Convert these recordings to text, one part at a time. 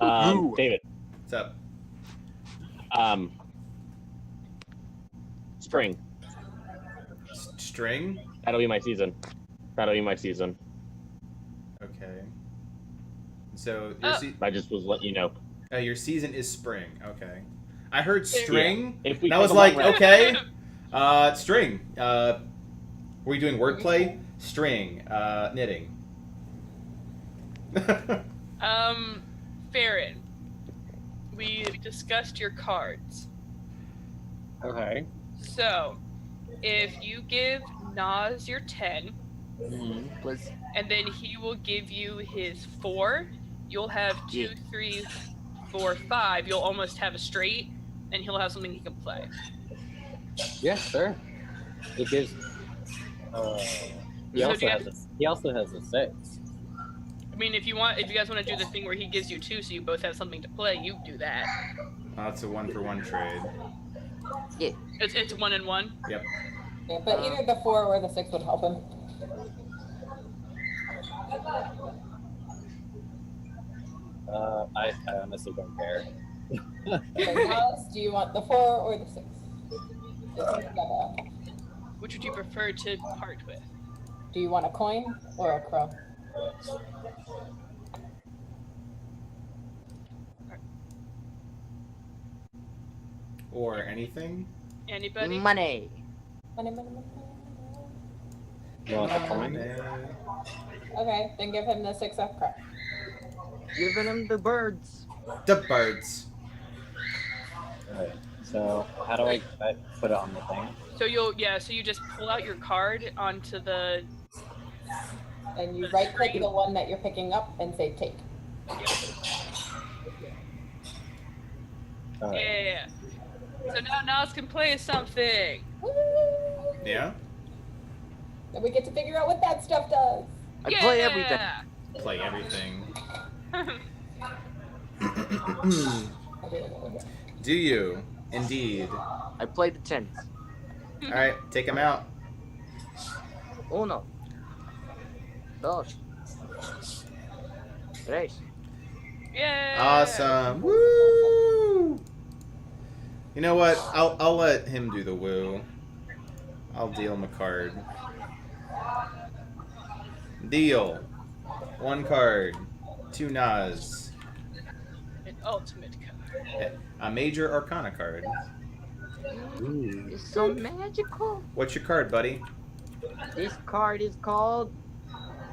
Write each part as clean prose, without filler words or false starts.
David. What's up? Spring. String? That'll be my season. Okay. So I just was letting you know. your season is spring. Okay. I heard string, Yeah. and I was like, okay. String. Were you doing wordplay? String. Knitting. Farron, we discussed your cards. Okay. So, if you give Nas your 10, Please. and then he will give you his 4, you'll have 2, 3, 4, 5. You'll almost have a straight, and he'll have something he can play. Yeah, sure. It gives. He also has a 6. I mean, if you guys want to do the thing where he gives you 2, so you both have something to play, you do that. It's a 1-for-1 trade. Yeah. It's 1 and 1. Yep. Yeah, but either the 4 or the 6 would help him. I honestly don't care. So, Miles, do you want the 4 or the 6? Which would you prefer to part with? Do you want a coin or a crow? Or anything? Anybody? Money. Money, money, money. You want the coin? Okay, then give him the 6 F crap. Giving him the birds. The birds. Alright, so how do I put it on the thing? So you just pull out your card onto the. And you right click the one that you're picking up and say take. Yeah. So now Nas can play something. Woo! Yeah? Then we get to figure out what that stuff does. I play everything. Play everything. Do you? Indeed. I play the 10s. Alright, take him out. Uno. Dos. Tres. Yeah. Awesome. Woo! You know what? I'll let him do the woo. I'll deal him a card. Deal. 1 card. 2 Nas. An ultimate card. A major arcana card. It's so magical. What's your card, buddy? This card is called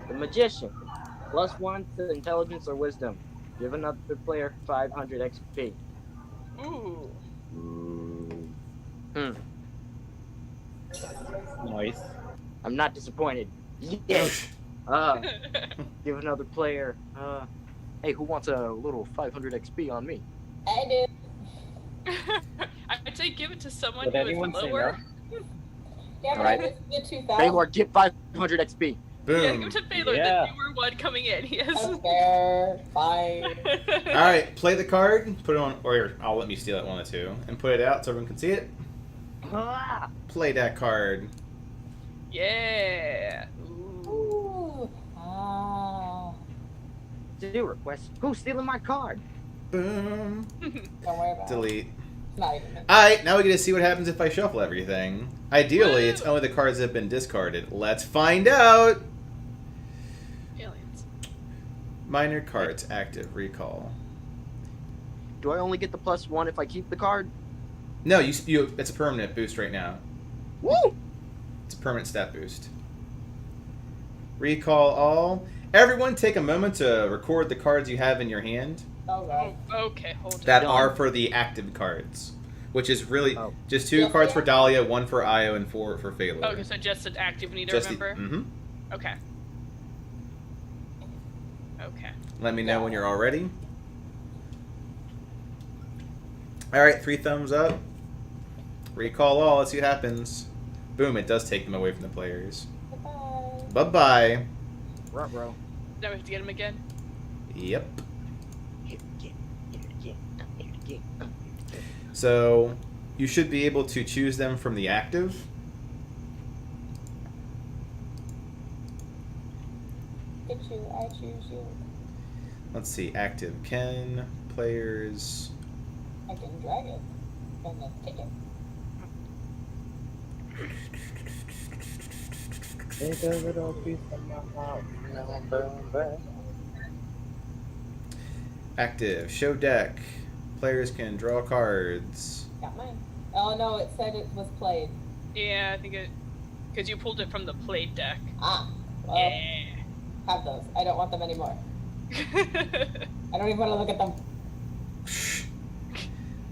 the Magician. +1 to intelligence or wisdom. Give another player 500 XP. Ooh. Nice. I'm not disappointed. Yes. Give another player. Hey, who wants a little 500 XP on me? I do. I'd say give it to someone Would who anyone is say lower. Yeah, but Alright. I just did 2,000. Baylor, get 500 XP. Yeah, Boom. give it to Baylor, Yeah. the newer one coming in. He has. That's fair. Fine. Alright, play the card, put it on, or I'll let me steal it, 1 of the 2, and put it out so everyone can see it. Ah. Play that card. Yeah. Ooh. Ooh. Ah. Do request. Who's stealing my card? Boom. Don't worry about it. Delete. It's not even. Alright, now we get to see what happens if I shuffle everything. Ideally, it's only the cards that have been discarded. Let's find out! Aliens. Minor cards, active, recall. Do I only get the +1 if I keep the card? No, you it's a permanent boost right now. Woo! It's a permanent stat boost. Recall all. Everyone take a moment to record the cards you have in your hand Oh, right. Okay, hold on. that Done. are for the active cards. Which is really just 2 Yeah, cards for yeah. Dahlia, 1 for Io, and 4 for Phalor. Okay, so just an active we need to Just remember? Mm-hmm. Okay. Okay. Let me know when you're all ready. Alright, 3 thumbs up. Recall all, let's see what happens. Boom, it does take them away from the players. Bye-bye. Bye-bye. Ruh-roh. Now we have to get him again? Yep. Here it again. So, you should be able to choose them from the active. Get you. I choose you. Let's see. Active. Can players... I can drag it and then take it. Take a little piece of my heart, now boom, boom. Active. Show deck. Players can draw cards. Got mine. Oh no, it said it was played. Yeah, I think it. Because you pulled it from the played deck. Ah, well, Yeah. have those. I don't want them anymore. I don't even want to look at them.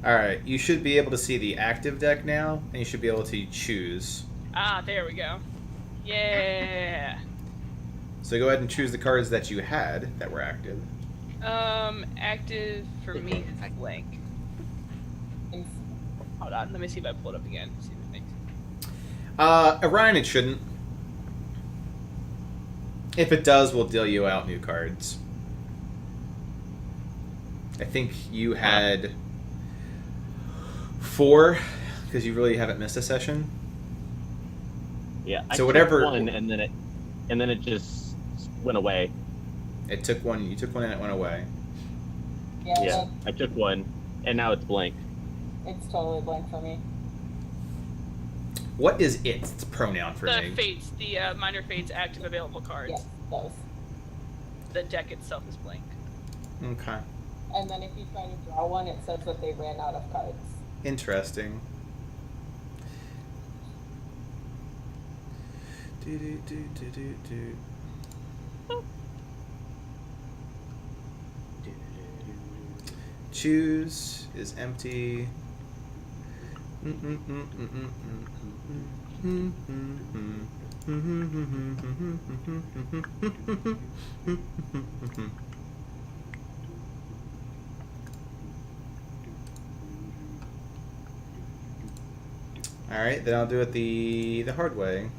Alright, you should be able to see the active deck now, and you should be able to choose. Ah, there we go. Yeah. So go ahead and choose the cards that you had that were active. Active for me is blank. Hold on, let me see if I pull it up again. See what it thinks. Orion, it shouldn't. If it does, we'll deal you out new cards. I think you had 4, because you really haven't missed a session. Yeah. I So took whatever- one, and then it just went away. It took one. You took one, and it went away. Yeah, Yeah. I took one, and now it's blank. it's totally blank for me. What is its pronoun for The me? fates, the minor fates active available cards. Yes, those. The deck itself is blank. Okay. And then if you try to draw one, it says that they ran out of cards. Interesting. Do, do, do, do, do, do. Choose is empty. Alright, then I'll do it the hard way.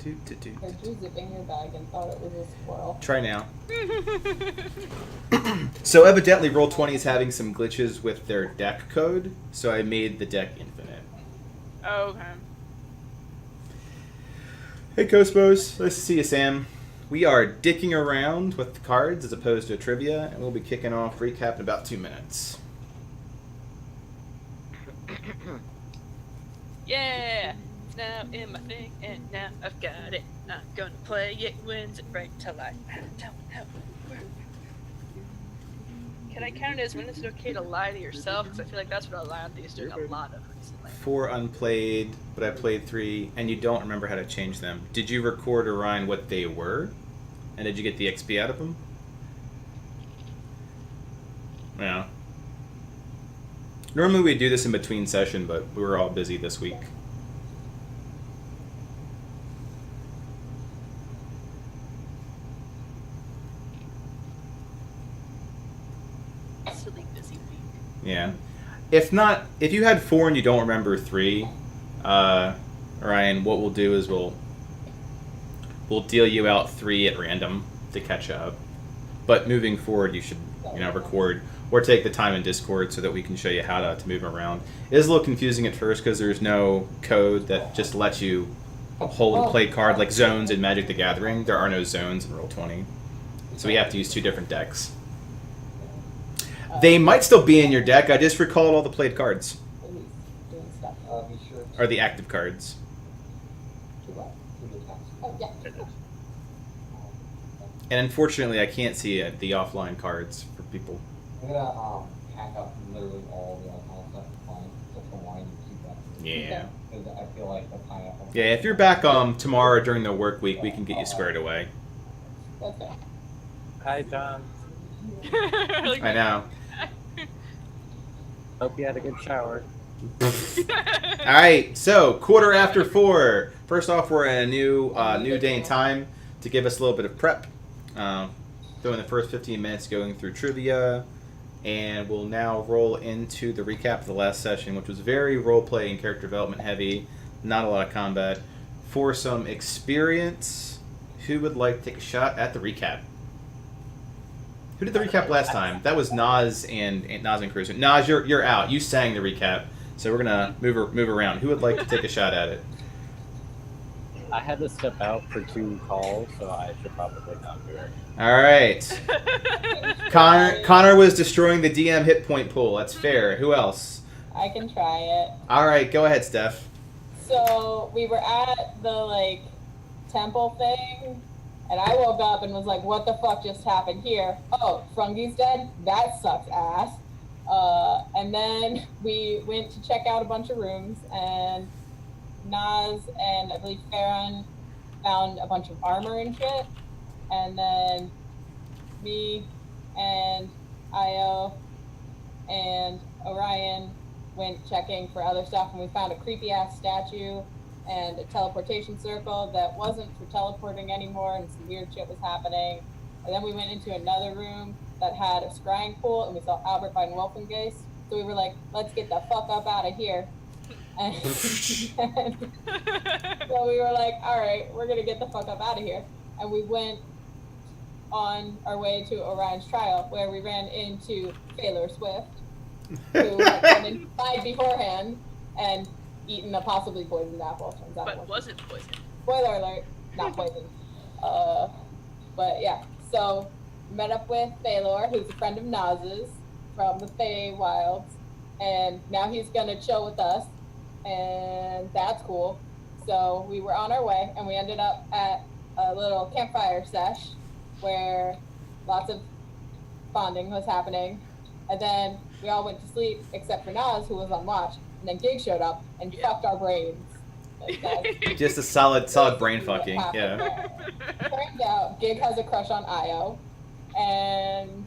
Heard you zipping your bag and thought it was a squirrel. Try now. So evidently Roll20 is having some glitches with their deck code, so I made the deck infinite. Okay. Hey Cosmos, nice to see you, Sam. We are dicking around with the cards as opposed to trivia, and we'll be kicking off recap in about 2 minutes. Yeah! It's now in my thing, and now I've got it. Not gonna play it, wins it right till I don't know where. Can I count it as when is it okay to lie to yourself? Because I feel like that's what Alante is doing a lot of recently. 4 unplayed, but I played 3, and you don't remember how to change them. Did you record, Orion, what they were? And did you get the XP out of them? Yeah. Normally we do this in between session, but we were all busy this week. Silly busy week. Yeah. If not, if you had 4 and you don't remember 3, Ryan, what we'll do is we'll deal you out 3 at random to catch up. But moving forward, you should, record or take the time in Discord so that we can show you how to move around. It is a little confusing at first because there's no code that just lets you hold and play card like zones in Magic the Gathering. There are no zones in Roll20. So we have to use 2 different decks. They might still be in your deck. I just recalled all the played cards. He's doing stuff. Be sure Or the active cards. To what? to the text. Oh, yeah. And unfortunately, I can't see the offline cards for people. I'm gonna pack up literally all the alcohol stuff and find just the wine and keep that. Yeah. Because I feel like the pineapple. Yeah, if you're back tomorrow during the work week, we can get you squared away. That's it. Hi, John. Like, I know. Hope you had a good shower. Alright, so 4:15. First off, we're in a new day and time to give us a little bit of prep. Doing the first 15 minutes going through trivia, and we'll now roll into the recap of the last session, which was very role-play and character development heavy, not a lot of combat. For some experience, who would like to take a shot at the recap? Who did the recap last time? That was Nas and Cruz. Nas, you're out. You sang the recap, so we're gonna move around. Who would like to take a shot at it? I had to step out for 2 calls, so I should probably not do it. All right. Connor was destroying the DM hit point pool. That's fair. Who else? I can try it. All right, go ahead, Steph. So we were at the like temple thing, and I woke up and was like, "What the fuck just happened here?" Oh, Frungy's dead. That sucks ass. And then we went to check out a bunch of rooms, and Naz and I believe Farron found a bunch of armor and shit. And then me and Io and Orion went checking for other stuff, and we found a creepy ass statue and a teleportation circle that wasn't for teleporting anymore, and some weird shit was happening. And then we went into another room that had a scrying pool, and we saw Albert find Wolfengeist. So we were like, let's get the fuck up out of here. And so we were like, all right, we're gonna get the fuck up out of here. And we went on our way to Orion's trial, where we ran into Taylor Swift, who had been inside beforehand and eaten a possibly poisoned apple. Turns out But wasn't poisoned. Spoiler alert, not poisoned. But yeah, so met up with Thaylor, who's a friend of Naz's from the Fey Wilds, and now he's gonna chill with us, and that's cool. So we were on our way, and we ended up at a little campfire sesh where lots of bonding was happening, and then we all went to sleep except for Naz, who was on watch, and then Gig showed up and fucked our brains. Like that's Just a solid brain fucking. what happened Yeah. there. Turns out Gig has a crush on Io, and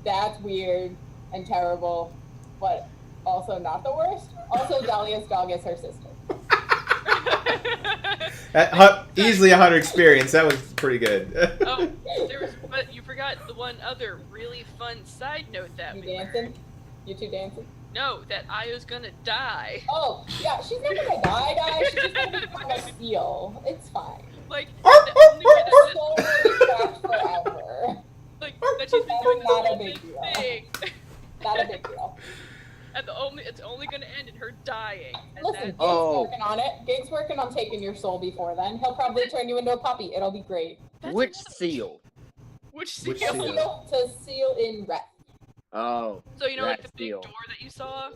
that's weird and terrible, but also not the worst. Also, Dahlia's dog is her sister. Easily 100 experience. That was pretty good. Oh, but you forgot the one other really fun side note that You we dancing? learned. You two dancing? No, that Io's gonna die. Oh, yeah, she's not gonna die. She's just gonna become a seal. It's fine. Like, the only way Her that soul will be trapped forever. that she's been doing this Not a whole big big deal. thing. Not a big deal. And it's only gonna end in her dying. And Listen, that, Gig's working on it. Gig's working on taking your soul before then. He'll probably turn you into a puppy. It'll be great. that's Which enough. seal? Which Which seal? seal? Seal to seal in rest. Oh, So you know, like the That big seal. door that you saw.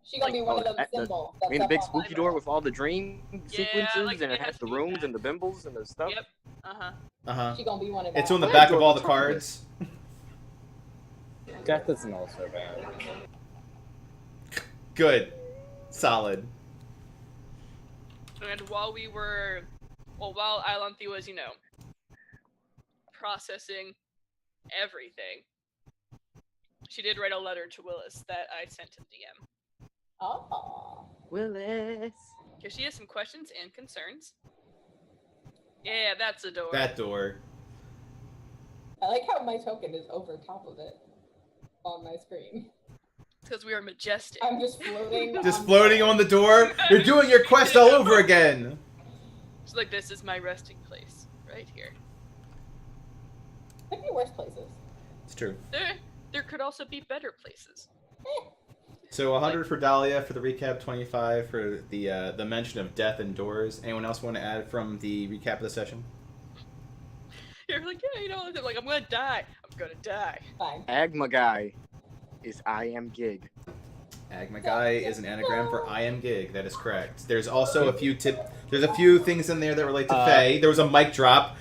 She's gonna be one of oh, those the- symbols. I mean the that's big up on spooky my door door. with all the dream sequences, like, and it it has has the to be rooms that. and the bimbles and the stuff. Yep. Uh huh. She gonna be one of It's those. on the I back of enjoyed all the the cards. cards. Death isn't also bad. Good. Solid. And while Ilanthi was, processing everything, she did write a letter to Willis that I sent to the DM. Oh. Willis. Because she has some questions and concerns. Yeah, that's a door. That door. I like how my token is over top of it on my screen. Because we are majestic. I'm just floating. Just floating on the door. You're doing your quest all over again. It's like, this is my resting place, right here. Could be worse places. It's true. There could also be better places. So 100 for Dahlia for the recap, 25 for the mention of death and doors. Anyone else want to add from the recap of the session? You're like, yeah, they're like, I'm gonna die. I'm gonna die. Fine. Agma guy is I am gig. Agma guy is an anagram for I am gig. That is correct. There's also a few There's a few things in there that relate to Faye. There was a mic drop.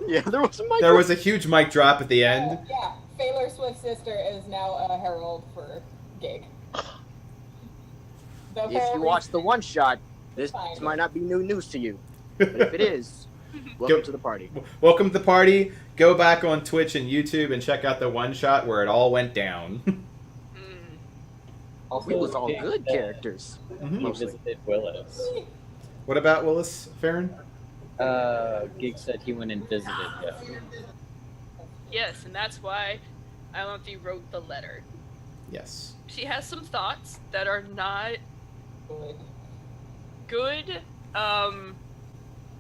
Yeah, there was a mic. There was a huge mic drop at the end. Yeah, Taylor Swift's sister is now a herald for Gig. If you watch the one shot, this Fine. might not be new news to you. But if it is, welcome to the party. Welcome to the party. Go back on Twitch and YouTube and check out the one shot where it all went down. Mm. We was all Gig good said characters. He Mostly. visited Willis. What about Willis Farron? Gig said he went and visited him. Yes, and that's why Ilanthi wrote the letter. Yes. She has some thoughts that are not good.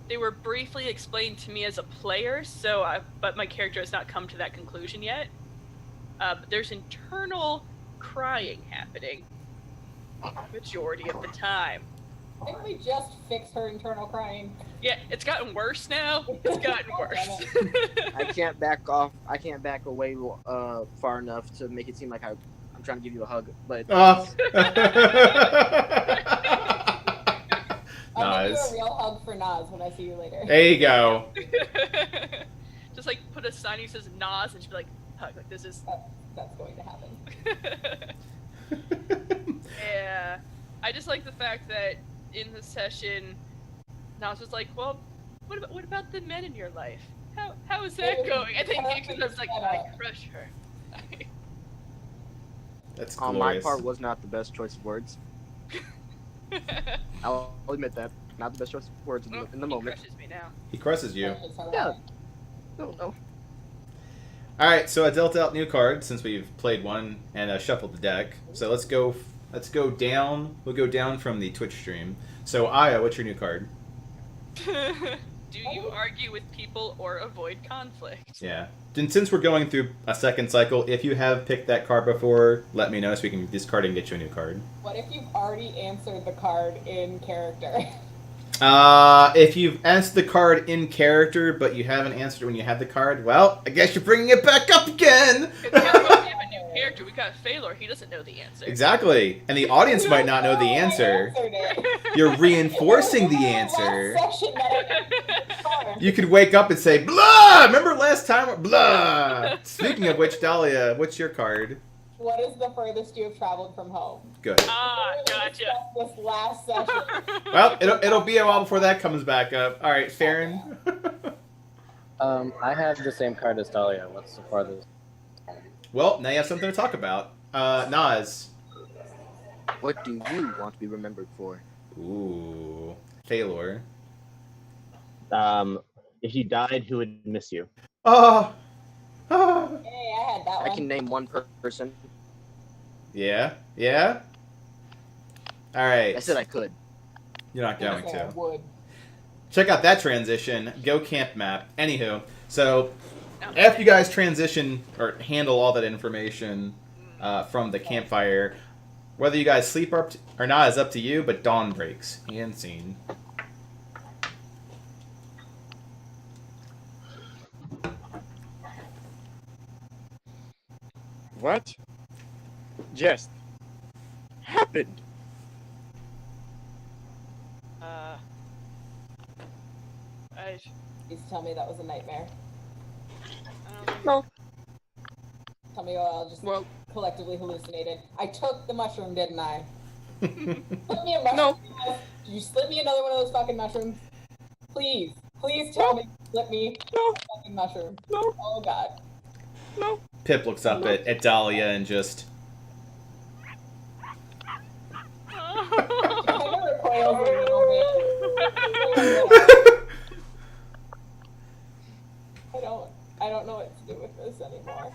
They were briefly explained to me as a player, but my character has not come to that conclusion yet. But there's internal crying happening majority of the time. Didn't we just fix her internal crying? Yeah, it's gotten worse now. It's gotten worse. I can't back off. I can't back away far enough to make it seem like I'm trying to give you a hug. But Oh. I'll give you Nas. a real hug for Nas when I see you later. There you go. Just like put a sign that says Nas and she'll be like, hug, like this is. That's going to happen. Yeah. I just like the fact that in the session, Nas was like, well, what about the men in your life? How is that going? I think Dixon was like, I crush her. That's on glorious. my part was not the best choice of words. I'll admit that. Not the best choice of words in the He moment. crushes me now. He crushes you. Yeah. No. Alright, so I dealt out new cards since we've played one and shuffled the deck. So let's go down. We'll go down from the Twitch stream. So Aya, what's your new card? Do you argue with people or avoid conflict? Yeah. And since we're going through a second cycle, if you have picked that card before, let me know so we can discard it and get you a new card. What if you've already answered the card in character? If you've answered the card in character, but you haven't answered it when you had the card, well, I guess you're bringing it back up again! Guess what? We have a new character. We got Phalor. He doesn't know the answer. Exactly. And the audience might not know the answer. You're reinforcing the answer. You could wake up and say, blah! Remember last time? Blah! Speaking of which, Dahlia, what's your card? What is the furthest you have traveled from home? Good. Ah, gotcha. This last session. Well, it'll be a while before that comes back up. All right, Farron. I have the same card as Dahlia. What's the farthest? Well, now you have something to talk about. Nas. What do you want to be remembered for? Ooh. Phalor. If you died, who would miss you? Oh. Hey, I had that I one. can name one person. Yeah? Yeah? All right. I said I could. You're not going I to. would. Check out that transition. Go camp map. Anywho, so No. after you guys transition or handle all that information from the campfire, whether you guys sleep or not is up to you, but dawn breaks. End scene. What just happened? Please tell me that was a nightmare. No. Tell me I'll just collectively hallucinated. I took the mushroom, didn't I? Slip me a mushroom. No. Did you slip me another one of those fucking mushrooms? Please. Please tell me. Slip me a fucking mushroom. No. Oh god. No. Pip looks up at Dahlia and just... Kind of recoils a little bit. I don't know what to do with this anymore.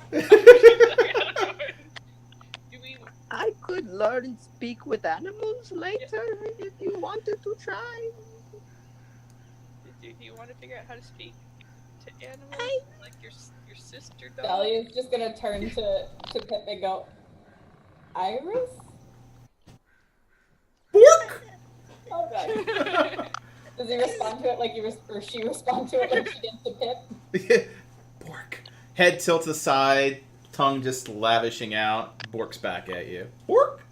I could learn and speak with animals later if you wanted to try. Do you want to figure out how to speak to animals? Like your sister dog? Dahlia's just gonna turn to Pip and go, Iris? Bork! Oh god. Does he respond to it like or she respond to it like she did to Pip? Bork. Head tilt to the side, tongue just lavishing out. Bork's back at you. Bork!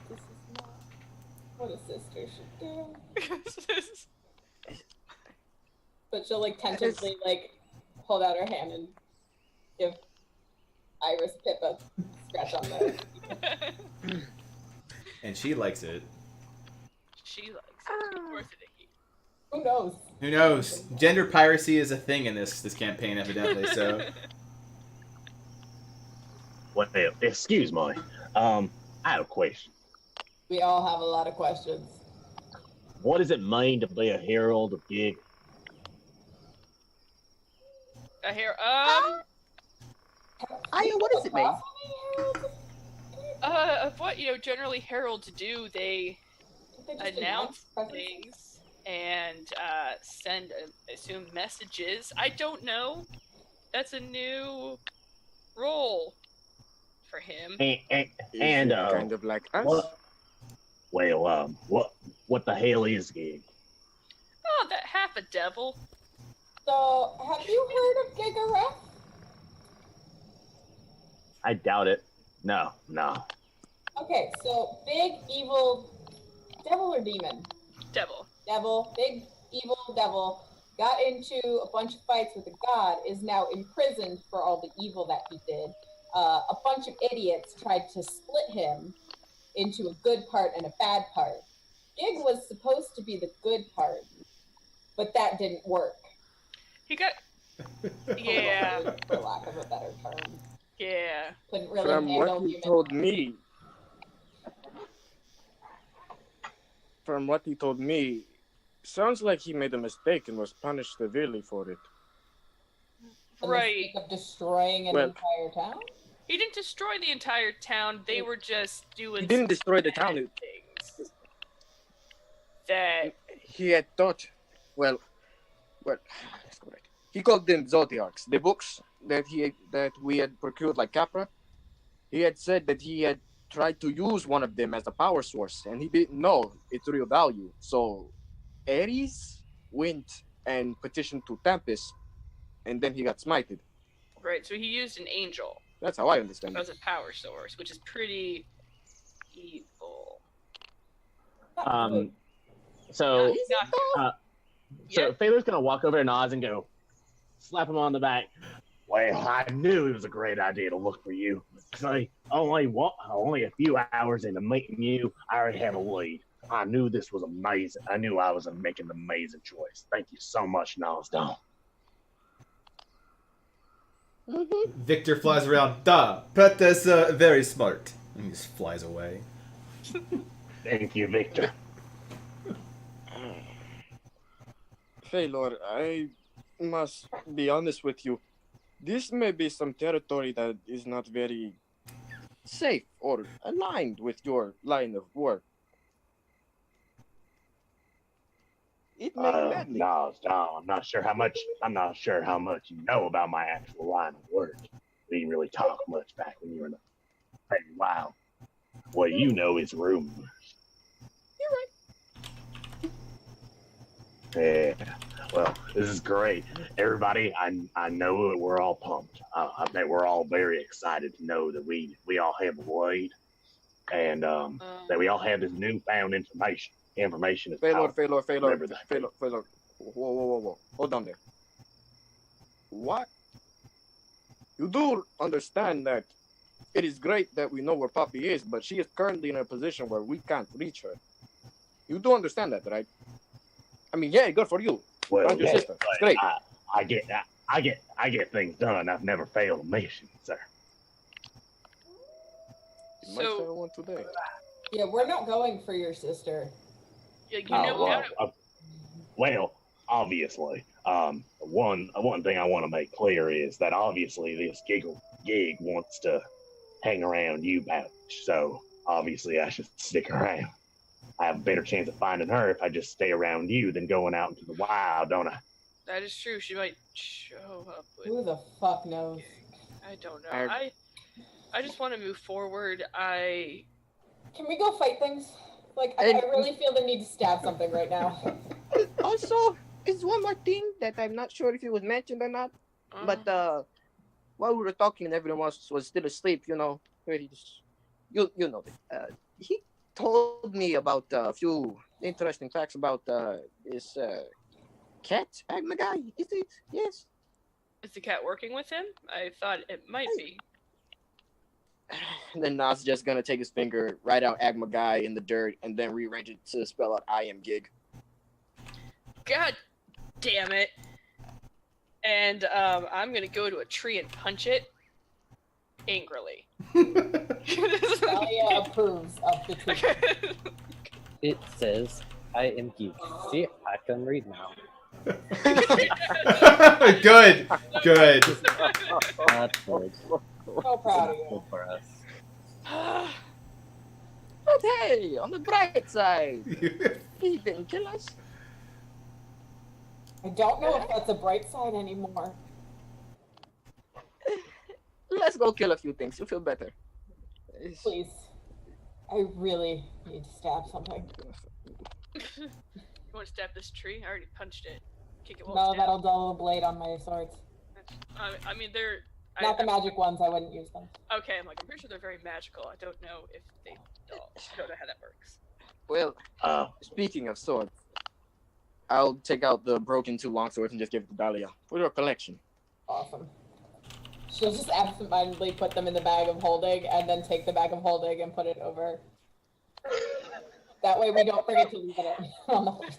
This is not what a sister should do. But she'll like tentatively like hold out her hand and give Iris Pip a scratch on the. And she likes it. She likes it. Worth it. Who knows? Who knows? Gender piracy is a thing in this campaign, evidently, so... What the? Excuse me. I have a question. We all have a lot of questions. What does it mean to be a herald of gig? I hear, Aya, what does it mean? of what, generally heralds do, they Just announce presents? things and send, assume messages. I don't know. That's a new role for him. And Is it kind of like us. what? Well, What the hell is Gig? Oh, that half a devil. So, have you heard of Gigareth? I doubt it. No. Okay, so big evil devil or demon? Devil. Devil, big evil devil, got into a bunch of fights with a god, is now imprisoned for all the evil that he did. A bunch of idiots tried to split him into a good part and a bad part. Gig was supposed to be the good part, but that didn't work. He got. Yeah. For lack of a better term. Yeah. Couldn't really From handle what he human. told me, sounds like he made a mistake and was punished severely for it. The Right. mistake of destroying an entire town? He didn't destroy the entire town. They were just doing. He didn't destroy the town. things. That. He had thought, well, that's correct. He called them Zodiacs. The books that we had procured like Capra. He had said that he had tried to use one of them as a power source, and he didn't know its real value. So Ares went and petitioned to Tempest, and then he got smited. Right. So he used an angel That's how I understand as it. a power source, which is pretty evil. So He's not. So Phaler's gonna walk over to Nas and go, slap him on the back. Well, I knew it was a great idea to look for you. See, only a few hours into meeting you, I already have a lead. I knew this was amazing. I knew I was making an amazing choice. Thank you so much, Nas Dom. Victor flies around. Duh, but that's very smart. And he just flies away. Thank you, Victor. Phalor, I must be honest with you. This may be some territory that is not very safe or aligned with your line of work. It may be badly. Nas Dom, I'm not sure how much you know about my actual line of work. We didn't really talk much back when you were in the pretty wild. What you know is rumors. Yeah, well, this is great. Everybody, I know that we're all pumped. I bet we're all very excited to know that we all have a lead and that we all have this newfound information. Information is Phalor. Remember that. Phalor. Whoa. Hold on there. What? You do understand that it is great that we know where Poppy is, but she is currently in a position where we can't reach her. You do understand that, right? I mean, yeah, good for you. Well, Find your yeah, sister. It's great. I get things done. I've never failed a mission, sir. You might So- fail one today. Yeah, we're not going for your sister. You know how to. Well, obviously, one thing I want to make clear is that obviously this gig wants to hang around you, Pouch. So obviously I should stick around. I have a better chance of finding her if I just stay around you than going out into the wild, don't I? That is true. She might show up with. Who the fuck knows? I don't know. I- I just want to move forward. Can we go fight things? Like, I And- really feel the need to stab something right now. Also, it's one more thing that I'm not sure if it was mentioned or not. But while we were talking and everyone was still asleep, you know, you know that. He told me about a few interesting facts about this cat Agma guy. Is it? Yes. Is the cat working with him? I thought it might be. And then Nas just gonna take his finger, write out Agma guy in the dirt, and then rearrange it to spell out I am Gig. God damn it! And I'm gonna go to a tree and punch it angrily. Talia approves of the truth. It says, I am geek. See, I can read now. Good. That's good. So proud of Good you. for us. But hey, on the bright side, he didn't kill us. I don't know if that's a bright side anymore. Let's go kill a few things. You feel better. Please. I really need to stab something. You want to stab this tree? I already punched it. Kick it while No, it's that'll down. dull the blade on my swords. I mean, they're... Not the magic ones, I wouldn't use them. Okay, I'm pretty sure they're very magical. I don't know if they dull. I don't know how that works. Well, speaking of swords, I'll take out the broken 2 longswords and just give it to Dahlia for your collection. Awesome. She'll just absentmindedly put them in the bag of holding and then take the bag of holding and put it over. That way we don't forget to leave it on the horse.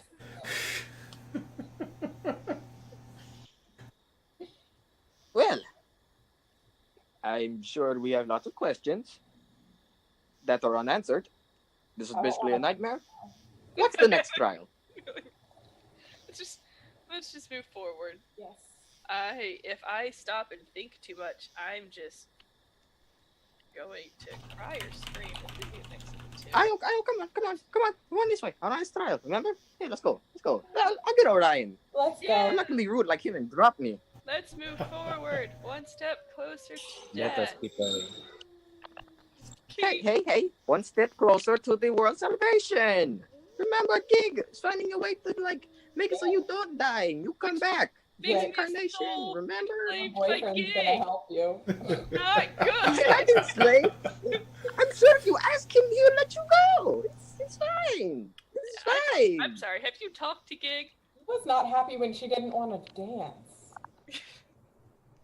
Well, I'm sure we have lots of questions that are unanswered. This is basically a nightmare. What's the next trial? Let's just move forward. Yes. If I stop and think too much, I'm just going to cry or scream. Ayo, come on. Come on this way. Our nice trial, remember? Hey, let's go. I'll get Orion. Let's go. Yeah. I'm not gonna be rude like him and drop me. Let's move forward. One step closer to Let us death. keep going. Hey. 1 step closer to the world salvation. Remember, Gig is finding a way to, make it so you don't die. You come back. Big Reincarnation, soul remember? My enslaved by boyfriend's gonna gig. help you. Not I good. didn't slay. I'm sure if you ask him, he'll let you go. It's fine. It's fine. I'm sorry. Have you talked to Gig? He was not happy when she didn't want to dance.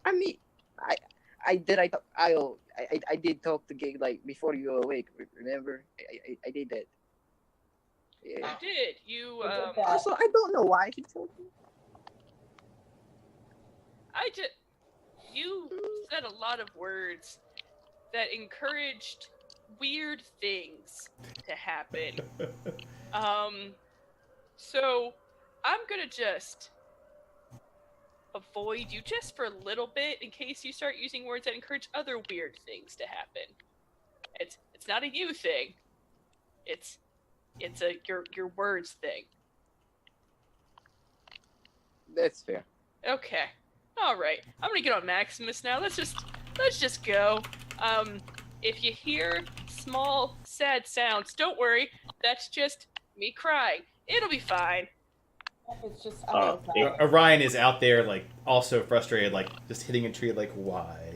I mean, I did talk to Gig before you were awake. Remember? I did that. You Yeah. did. You did that. Also, I don't know why he told me. You said a lot of words that encouraged weird things to happen. So I'm gonna just avoid you just for a little bit in case you start using words that encourage other weird things to happen. It's not a you thing. It's a your words thing. That's fair. Okay. All right. I'm gonna get on Maximus now. Let's just go. If you hear small, sad sounds, don't worry. That's just me crying. It'll be fine. It's just Orion is out there, also frustrated, just hitting a tree, why?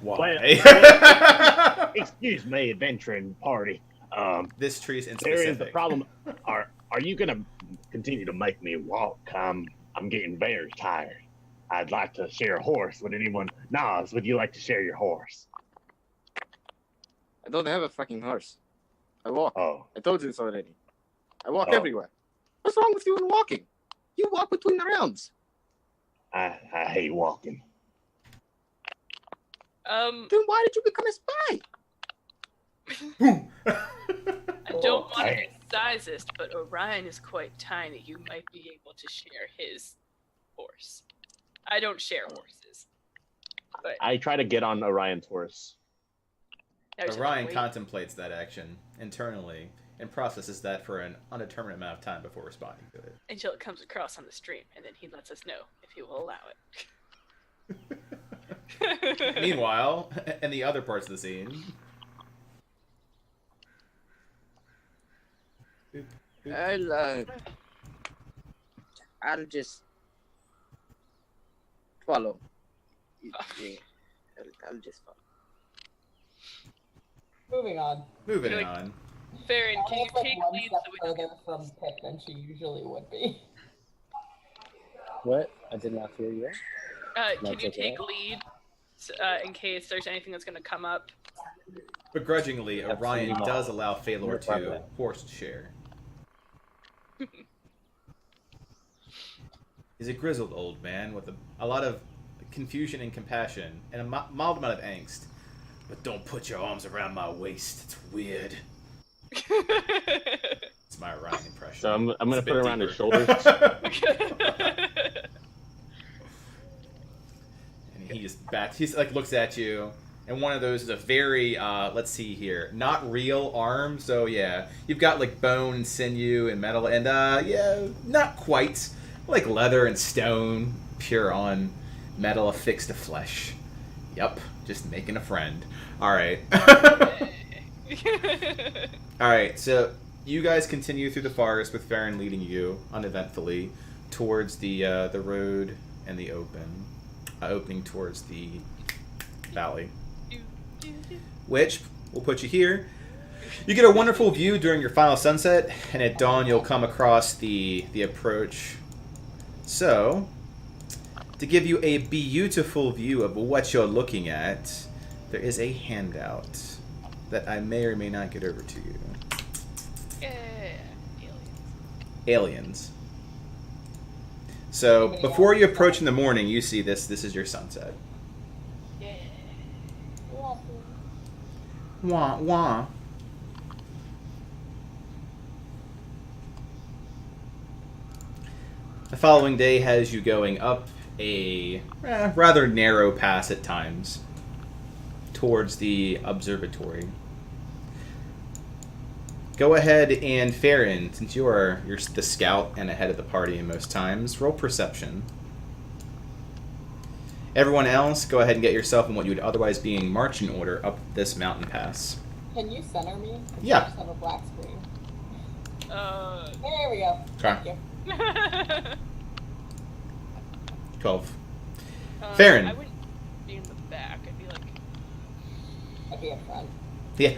Why? Excuse me, adventuring party. This tree's in There specific. is the problem. Are you gonna continue to make me walk? I'm getting very tired. I'd like to share a horse. Would anyone? Nas, would you like to share your horse? I don't have a fucking horse. I walk. Oh, I told you this already. I walk Oh. everywhere. What's wrong with you in walking? You walk between the realms. I hate walking. Then why did you become a spy? I don't want to be sizest, but Orion is quite tiny. You might be able to share his horse. I don't share horses. But I try to get on Orion's horse. now just have to Orion wait. contemplates that action internally and processes that for an undetermined amount of time before responding to it. Until it comes across on the stream, and then he lets us know if he will allow it. Meanwhile, in the other parts of the scene, I'll just follow. Yeah, I'll just follow. moving on. moving You're on. Farron, can you Almost take one lead step so we can further from Pip than she usually would be. What? I did not hear you. can That's you okay. take lead in case there's anything that's going to come up? Begrudgingly, Orion Absolutely. does allow Phalor No to problem. horse share. He's a grizzled old man with a lot of confusion and compassion and a mild amount of angst. But don't put your arms around my waist. It's weird. It's my Orion impression. So I'm It's gonna a put it bit around his deeper. shoulders. And he just backs. He's looks at you, and one of those is a very let's see here, not real arm. So yeah, you've got bone and sinew and metal, and yeah, not quite like leather and stone, pure on metal affixed to flesh. Yep, just making a friend. All right. All right, so you guys continue through the forest with Farron leading you uneventfully towards the road and the opening towards the valley, which will put you here. You get a wonderful view during your final sunset, and at dawn you'll come across the approach. So, to give you a beautiful view of what you're looking at, there is a handout that I may or may not get over to you. Yeah, Aliens. So, before you approach in the morning, you see this. This is your sunset. yeah. Wah, wah. The following day has you going up a rather narrow pass at times towards the observatory. Go ahead and Farron, since you're the scout and ahead of the party in most times, roll perception. Everyone else, go ahead and get yourself in what you would otherwise be in marching order up this mountain pass. Can you center me? 'Cause Yeah. I just have a black screen. Uh, There we go. Okay. Thank you. 12. Farron. I wouldn't be in the back. I'd be like, I'd be in front. Yeah.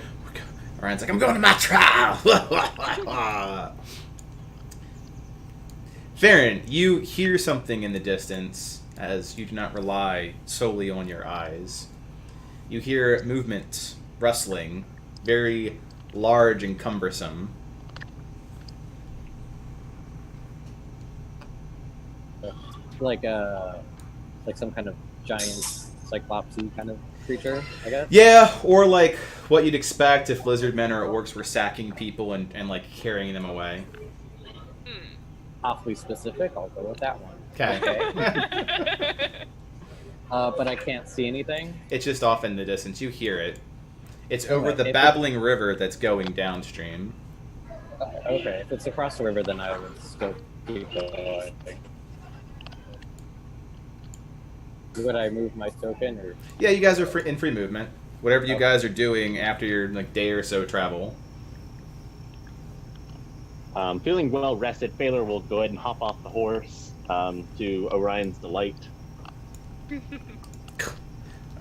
Ryan's like, I'm going to my trial. Farron, you hear something in the distance as you do not rely solely on your eyes. You hear movement, rustling, very large and cumbersome. Like some kind of giant cyclopsy kind of creature, I guess. Yeah, or like what you'd expect if lizard men or orcs were sacking people and like carrying them away. Awfully specific. I'll go with that one. Okay. But I can't see anything. It's just off in the distance. You hear it. It's over Okay, the if babbling river that's going downstream. Okay, if it's across the river, then I would still keep going. Would I move my token, or Yeah, you guys are in free movement. Whatever you guys are doing after your like day or so travel. Feeling well rested, Baylor will go ahead and hop off the horse to Orion's delight.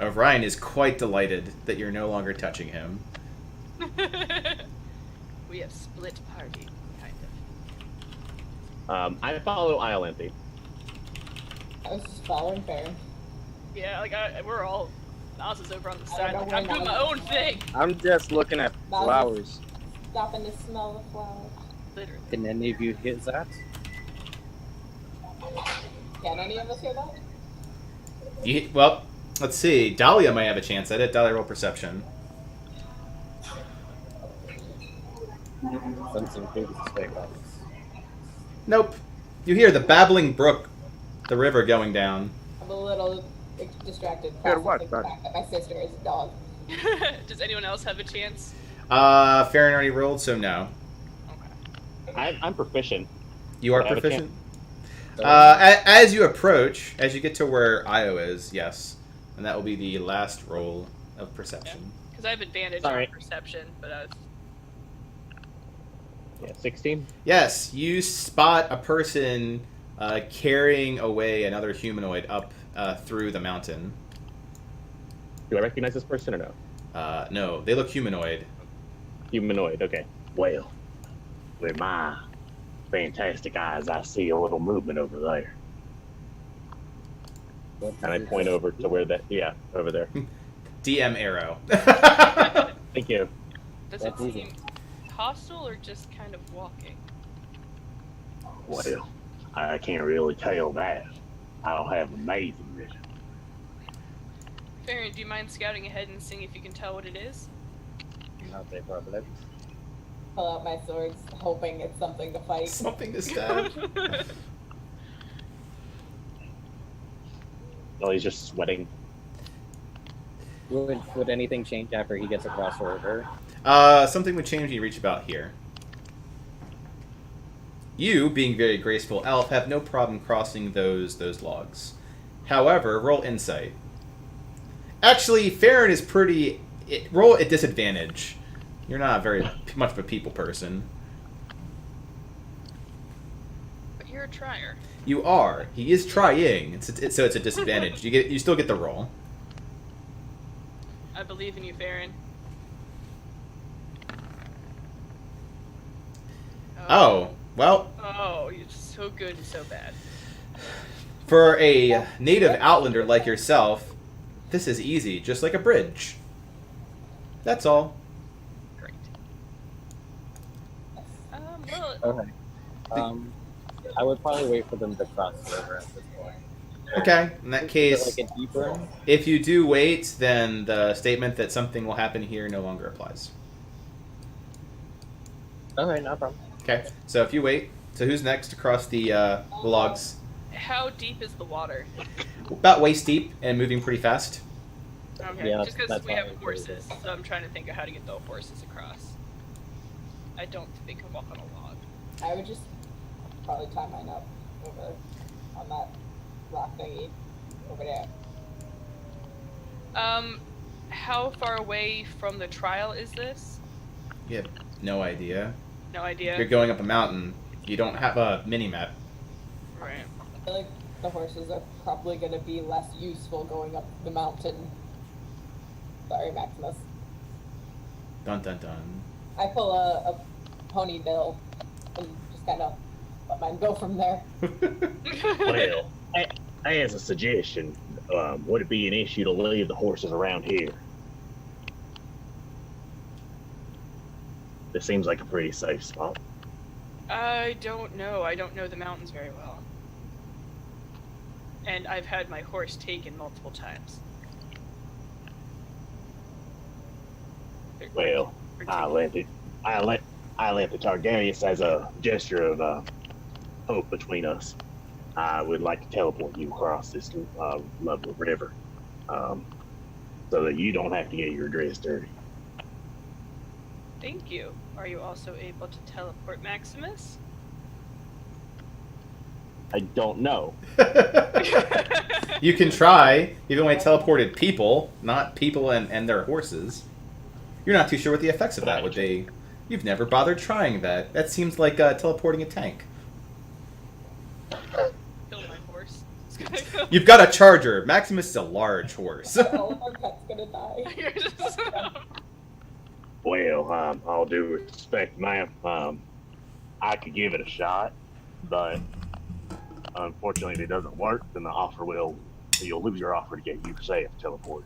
Ryan is quite delighted that you're no longer touching him. we have split party, kind of. I follow Iolanthe. I was just following Farron. Yeah, like we're all. Nas is over on the I side. don't Like, know I'm where doing Nas my is. own thing. I'm just looking at Nas is- flowers. Stopping to smell the flowers. Literally. can any of you hear that? Can any of us hear that? Well, let's see. Dahlia might have a chance at it. Dahlia, roll perception. Sensing big cyclops. Nope. You hear the babbling brook, the river going down. I'm a little distracted. Hear what, processing the bud? fact that my sister is a dog. Does anyone else have a chance? Farron already rolled, so no. Okay. I'm proficient. You are I have a proficient. As you approach, as you get to where Io is, yes, and that will be the last roll of perception. Because I have advantage Sorry. on perception, but Yeah, 16. Yes, you spot a person carrying away another humanoid up through the mountain. Do I recognize this person or no? No, they look humanoid. Humanoid, okay. Well, with my fantastic eyes, I see a little movement over there. And I point over to where that, yeah, over there. DM arrow. Thank you. does That's it easy. seem hostile or just kind of walking? Well, I can't really tell that. I don't have amazing vision. Farron, do you mind scouting ahead and seeing if you can tell what it is? Not a problem. Pull out my swords, hoping it's something to fight. Something to stab. Well, he's just sweating. Would anything change after he gets across the river? Something would change when you reach about here. You, being very graceful elf, have no problem crossing those logs. However, roll insight. Actually, Farron is roll at disadvantage. You're not very much of a people person. a trier? You are. He is trying. So it's a disadvantage. You still get the roll. I believe in you, Farron. Oh, well, Oh, you're so good and so bad. for a native outlander like yourself, this is easy, just like a bridge. That's all. Great. Well, Okay. I would probably wait for them to cross the river at this point. Okay, in that Is case, it like a deep room? if you do wait, then the statement that something will happen here no longer applies. Okay, no problem. Okay, so if you wait, so who's next to cross the logs? how deep is the water? About waist deep and moving pretty fast. Okay, Yeah, just because that's we how have I agree with horses, so I'm trying to think of how to get the horses across. I don't think I walk on a log. I would just probably tie mine up over on that rock thingy over there. How far away from the trial is this? You have no idea. No idea. You're going up a mountain. You don't have a mini map. Right. I feel like the horses are probably going to be less useful going up the mountain. Sorry, Maximus. Dun dun dun. I pull a pony bill and just kind of let mine go from there. Well, as a suggestion, would it be an issue to leave the horses around here? This seems like a pretty safe spot. I don't know. I don't know the mountains very well. And I've had my horse taken multiple times. Well, I lent the Targaryus as a gesture of hope between us. I would like to teleport you across this lovely river, so that you don't have to get your dress dirty. Thank you. Are you also able to teleport Maximus? I don't know. You can try. You've only teleported people, not people and their horses. You're not too sure what the effects of that would be. You've never bothered trying that. That seems like teleporting a tank. Kill my horse. You've got a charger. Maximus is a large horse. All of our pets gonna die. You're just- Well, all due respect, ma'am, I could give it a shot, but unfortunately, if it doesn't work, then you'll lose your offer to get you safe teleported.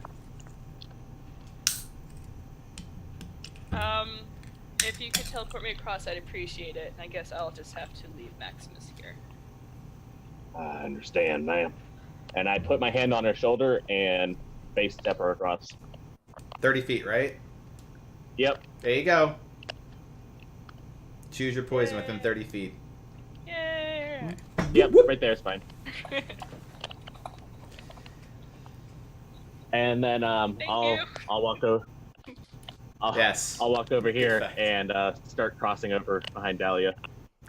If you could teleport me across, I'd appreciate it. And I guess I'll just have to leave Maximus here. I understand, ma'am. And I put my hand on her shoulder and face step her across. 30 feet, right? Yep. There you go. Choose your poison within 30 feet. Yay! Yep, right there is fine. And then Thank you. I'll walk over. Yes. I'll walk over here Perfect. and start crossing over behind Dahlia.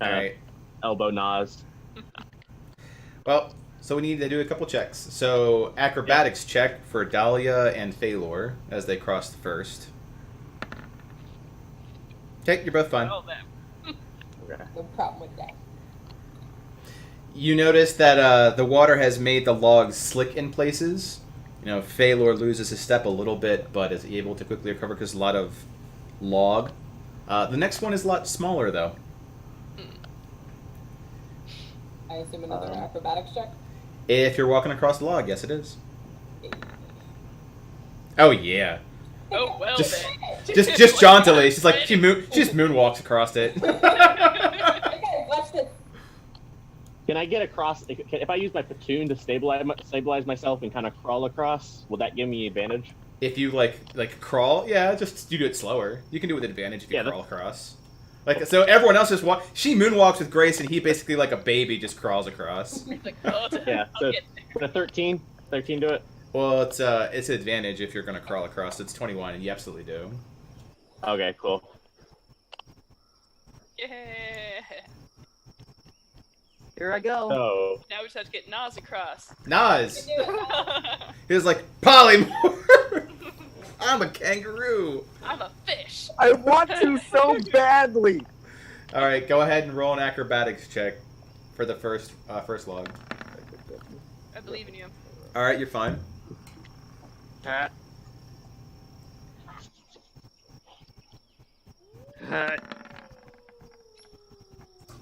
All right. Elbow Nas. Well, so we need to do a couple checks. So acrobatics check for Dahlia and Phalor as they cross the first. Okay, you're both fine. All them. Okay. No problem with that. You notice that the water has made the logs slick in places. You know, Phalor loses his step a little bit, but is able to quickly recover because a lot of log. The next one is a lot smaller, though. I assume another acrobatics check. If you're walking across the log, yes, it is. Oh yeah, Oh well Just- then. just jauntily. She's like she just moonwalks across it. Okay, watch this. Can I get across? If I use my platoon to stabilize myself and kind of crawl across, will that give me advantage? If you like crawl, yeah, just you do it slower. You can do it with advantage if you Yeah, crawl across. Like so, everyone else just walk. She moonwalks with grace, and he basically like a baby just crawls across. It's like, oh, Yeah. I'll So get with a 13 do it. Well, it's an advantage if you're gonna crawl across. It's 21, and you absolutely do. Okay, cool. Yeah. Here I go. So Now we just have to get Nas across. Nas, Do it. he was like polymorph. I'm a kangaroo. I'm a fish. I want to so badly. All right, go ahead and roll an acrobatics check for the first log. I believe in you. All right, you're fine.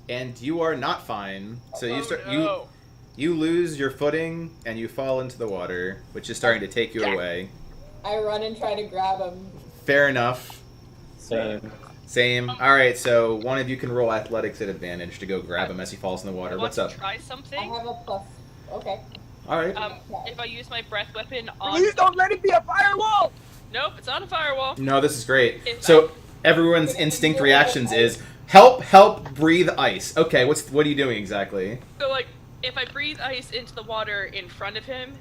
And you are not fine. So you start No. you lose your footing and you fall into the water, which is starting to take you away. I run and try to grab him. Fair enough. Same. Same. All right, so one of you can roll athletics at advantage to go grab him as he falls in the water. Want What's to up? try I something? have a plus. Okay. All right. If I use my breath weapon on. Please don't let it be a firewall! Nope, it's not a firewall. No, this is great. If So everyone's instinct reactions is help, help, breathe ice. Okay, what are you doing exactly? So like, if I breathe ice into the water in front of him,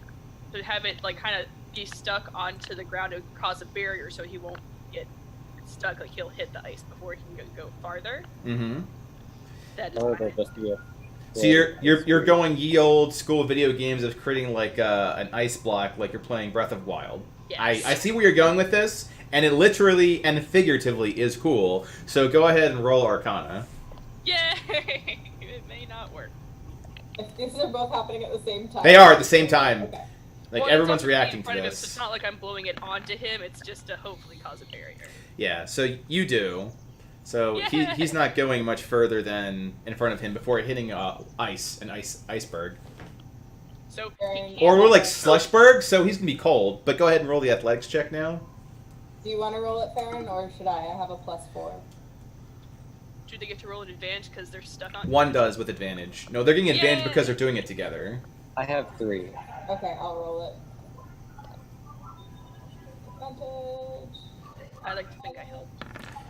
to have it like kind of be stuck onto the ground, it would cause a barrier so he won't get stuck. Like he'll hit the ice before he can go farther. Mm-hmm. That is Or my they'll just be a. So you're going ye old school video games of creating like an ice block, like you're playing Breath of Wild. Yes. I see where you're going with this, and it literally and figuratively is cool. So go ahead and roll Arcana. Yay! It may not work. If these are both happening at the same time. They are at the same time. Okay. Like Well, everyone's it's also reacting in to front of him, so this. it's not like I'm blowing it onto him. It's just to hopefully cause a barrier. Yeah, so you do. So Yeah. he's not going much further than in front of him before hitting an iceberg. So Very Or more like slushberg, so he's gonna be cold. But go ahead and roll the athletics check now. Do you want to roll it, Farron, or should I? I have a +4. do they get to roll an advantage because they're stuck on? One does with advantage. No, they're getting advantage Yay! because they're doing it together. I have 3. Okay, I'll roll it. Advantage. I like to think I helped.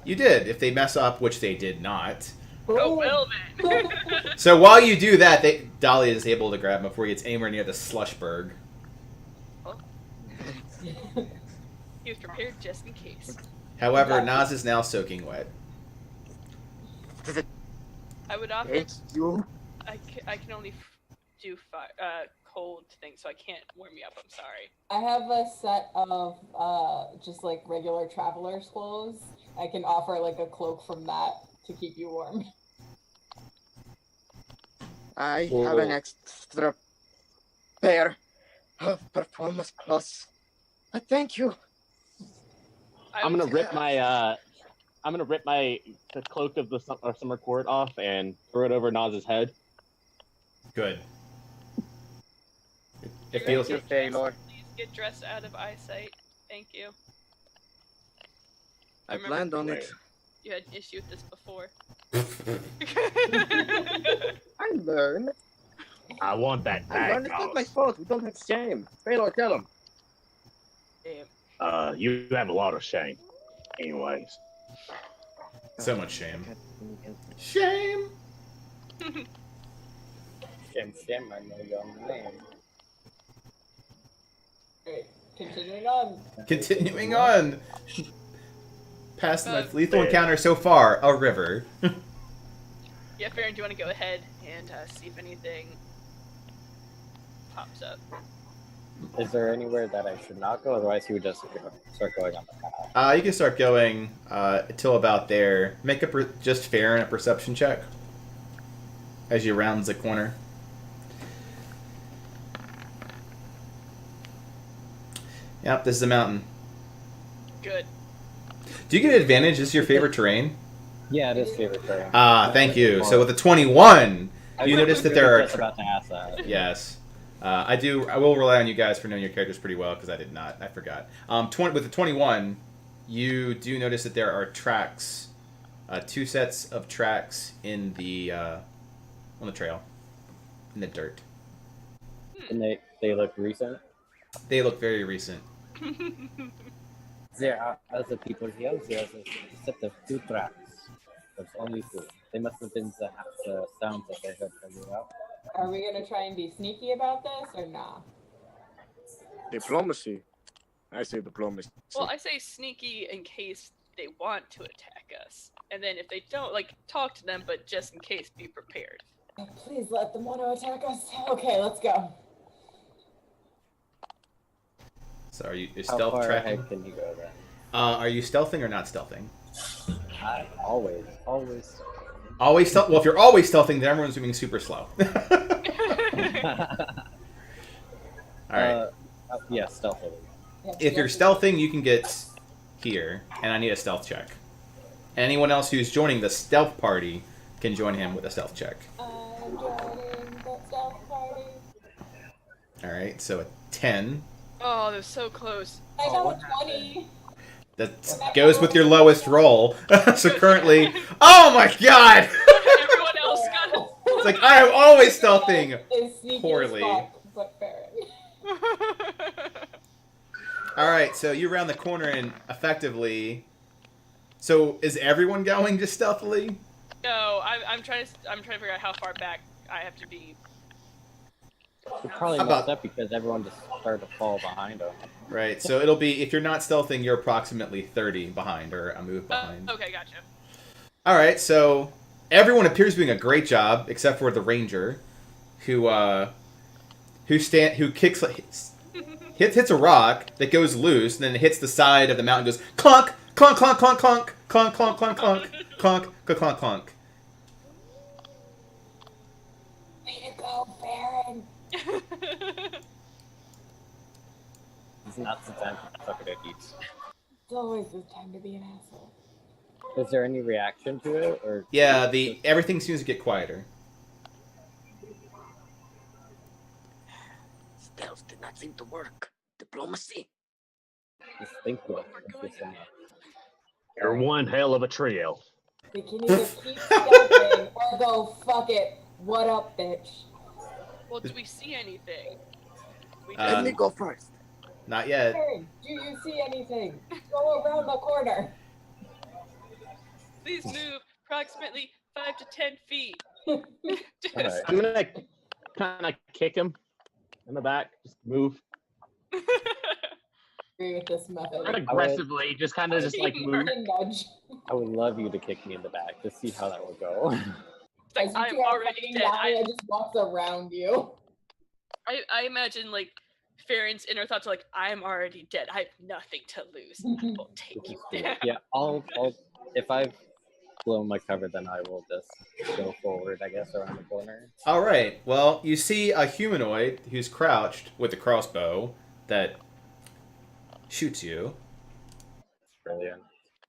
You did, if they mess up, which they did not. Oh well then. So while you do that, Dahlia is able to grab him before he gets anywhere near the slushberg. He was prepared just in case. However, Naz is now soaking wet. I would offer. Thank you. I can only do cold things, so I can't warm you up. I'm sorry. I have a set of just like regular traveler's clothes. I can offer like a cloak from that to keep you warm. I have an extra pair of performance clothes. Thank you. I'm gonna rip the cloak of the summer court off and throw it over Naz's head. Good. It Your feels. extra Okay, chance, Lord. Please get dressed out of eyesight. Thank you. I remember planned on it. You had an issue with this before. I learned. I want that I back, learned. It's not my boss. fault. We don't have shame. Baylor, tell him. Damn. You have a lot of shame. Anyways. So much shame. Shame. Shame, I know your name. Alright, continuing on. Continuing on. Past my lethal fair. encounter so far, a river. Yeah, Farron, do you want to go ahead and see if anything pops up? Is there anywhere that I should not go? Otherwise, he would just start going on the path. You can start going until about there. Make just fair and a perception check as you round the corner. Yep, this is a mountain. Good. Do you get advantage? This is your favorite terrain? Yeah, it is favorite terrain. Ah, thank you. So with a 21, you notice that there are. Just about to ask that. Yes. I will rely on you guys for knowing your characters pretty well because I did not. I forgot. With the 21, you do notice that there are tracks, 2 sets of tracks in the on the trail, in the dirt. And they look recent. They look very recent. There are other people here. There's a set of 2 tracks. There's only 2. They must have been the sounds that they heard from you out. Are we gonna try and be sneaky about this or nah? Diplomacy. I say diplomacy. Well, I say sneaky in case they want to attack us. And then if they don't, like, talk to them, but just in case, be prepared. Please let them want to attack us. Okay, let's go. So are you How stealth far tracking? ahead can you go then? Are you stealthing or not stealthing? I always. Always stealth. Well, if you're always stealthing, then everyone's moving super slow. All right. Yeah, stealthily. If you're stealthing, you can get here, and I need a stealth check. Anyone else who's joining the stealth party can join him with a stealth check. I'm joining the stealth party. All right, so a 10. Oh, they're so close. I got a 20. That goes with your lowest roll. So currently, oh my god! Everyone else got It's like I am always stealthing. Is sneaky Poorly. as fuck, but Farron. All right, so you round the corner and effectively. So is everyone going just stealthily? No, I'm trying to figure out how far back I have to be. You're probably messed up because everyone just started to fall behind them. Right, so it'll be, if you're not stealthing, you're approximately 30 behind, or a move behind. Okay, gotcha. Alright, so everyone appears to be doing a great job, except for the ranger, who hits a rock that goes loose, and then it hits the side of the mountain and goes clunk, clunk, clunk, clunk, clunk, clunk, clunk, clunk, clunk, clunk, clunk, clunk. Way to go, Farron. It's not the time to suck it at eats. It's always the time to be an asshole. Is there any reaction to it, or? Yeah, everything seems to get quieter. Stealth did not seem to work. Diplomacy. Just think about it. You're one hell of a trio. We can either keep stealthing or go fuck it. What up, bitch? Well, do we see anything? We Let me go first. Not yet. Farron, do you see anything? Go around the corner. Please move approximately 5 to 10 feet. Alright. I'm gonna kind of kick him in the back. Just move. Agree with this Not method. aggressively, just kind of just like move. Nudge. I would love you to kick me in the back to see how that would go. Like, As you I'm two are already fighting dead. down, it just walks around you. I imagine, like, Farron's inner thoughts are like, I'm already dead. I have nothing to lose. I will take you down. Yeah, I'll if I've blown my cover, then I will just go forward, I guess, around the corner. Alright, well, you see a humanoid who's crouched with a crossbow that shoots you. Brilliant.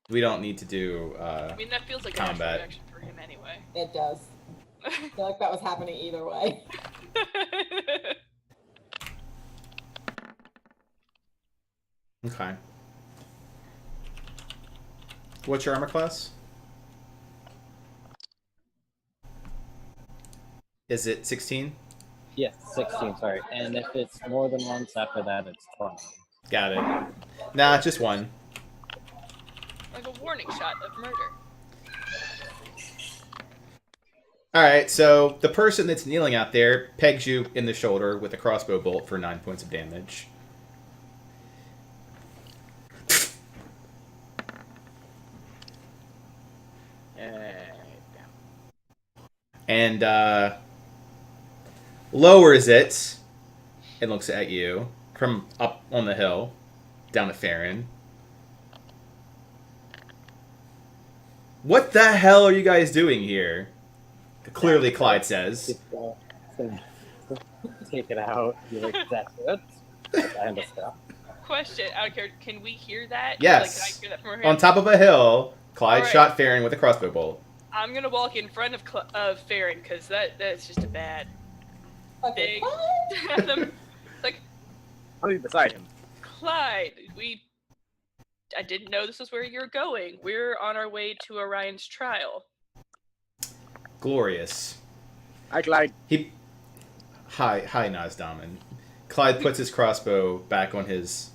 We don't need to do I mean, that feels like a natural combat. reaction for him anyway. It does. I feel like that was happening either way. Okay. What's your armor class? Is it 16? Yeah, 16, sorry. And if it's more than once after that, it's 20. Got it. Nah, it's just one. Like a warning shot of murder. Alright, so the person that's kneeling out there pegs you in the shoulder with a crossbow bolt for 9 points of damage. And lowers it and looks at you from up on the hill, down to Farron. What the hell are you guys doing here? Clearly, Clyde says. Take it out. You're like, that's it? I understand. Question, I don't care, can we hear that? Yes. Like, can I hear that from her On hand? top of a hill, Clyde Alright. shot Farron with a crossbow bolt. I'm gonna walk in front of Farron, because that's just a bad Okay. thing. What? Like, I'll be beside him. Clyde, I didn't know this was where you're going. We're on our way to Orion's trial. Glorious. Hi, Clyde. Hi, Nazdaman. Clyde puts his crossbow back on his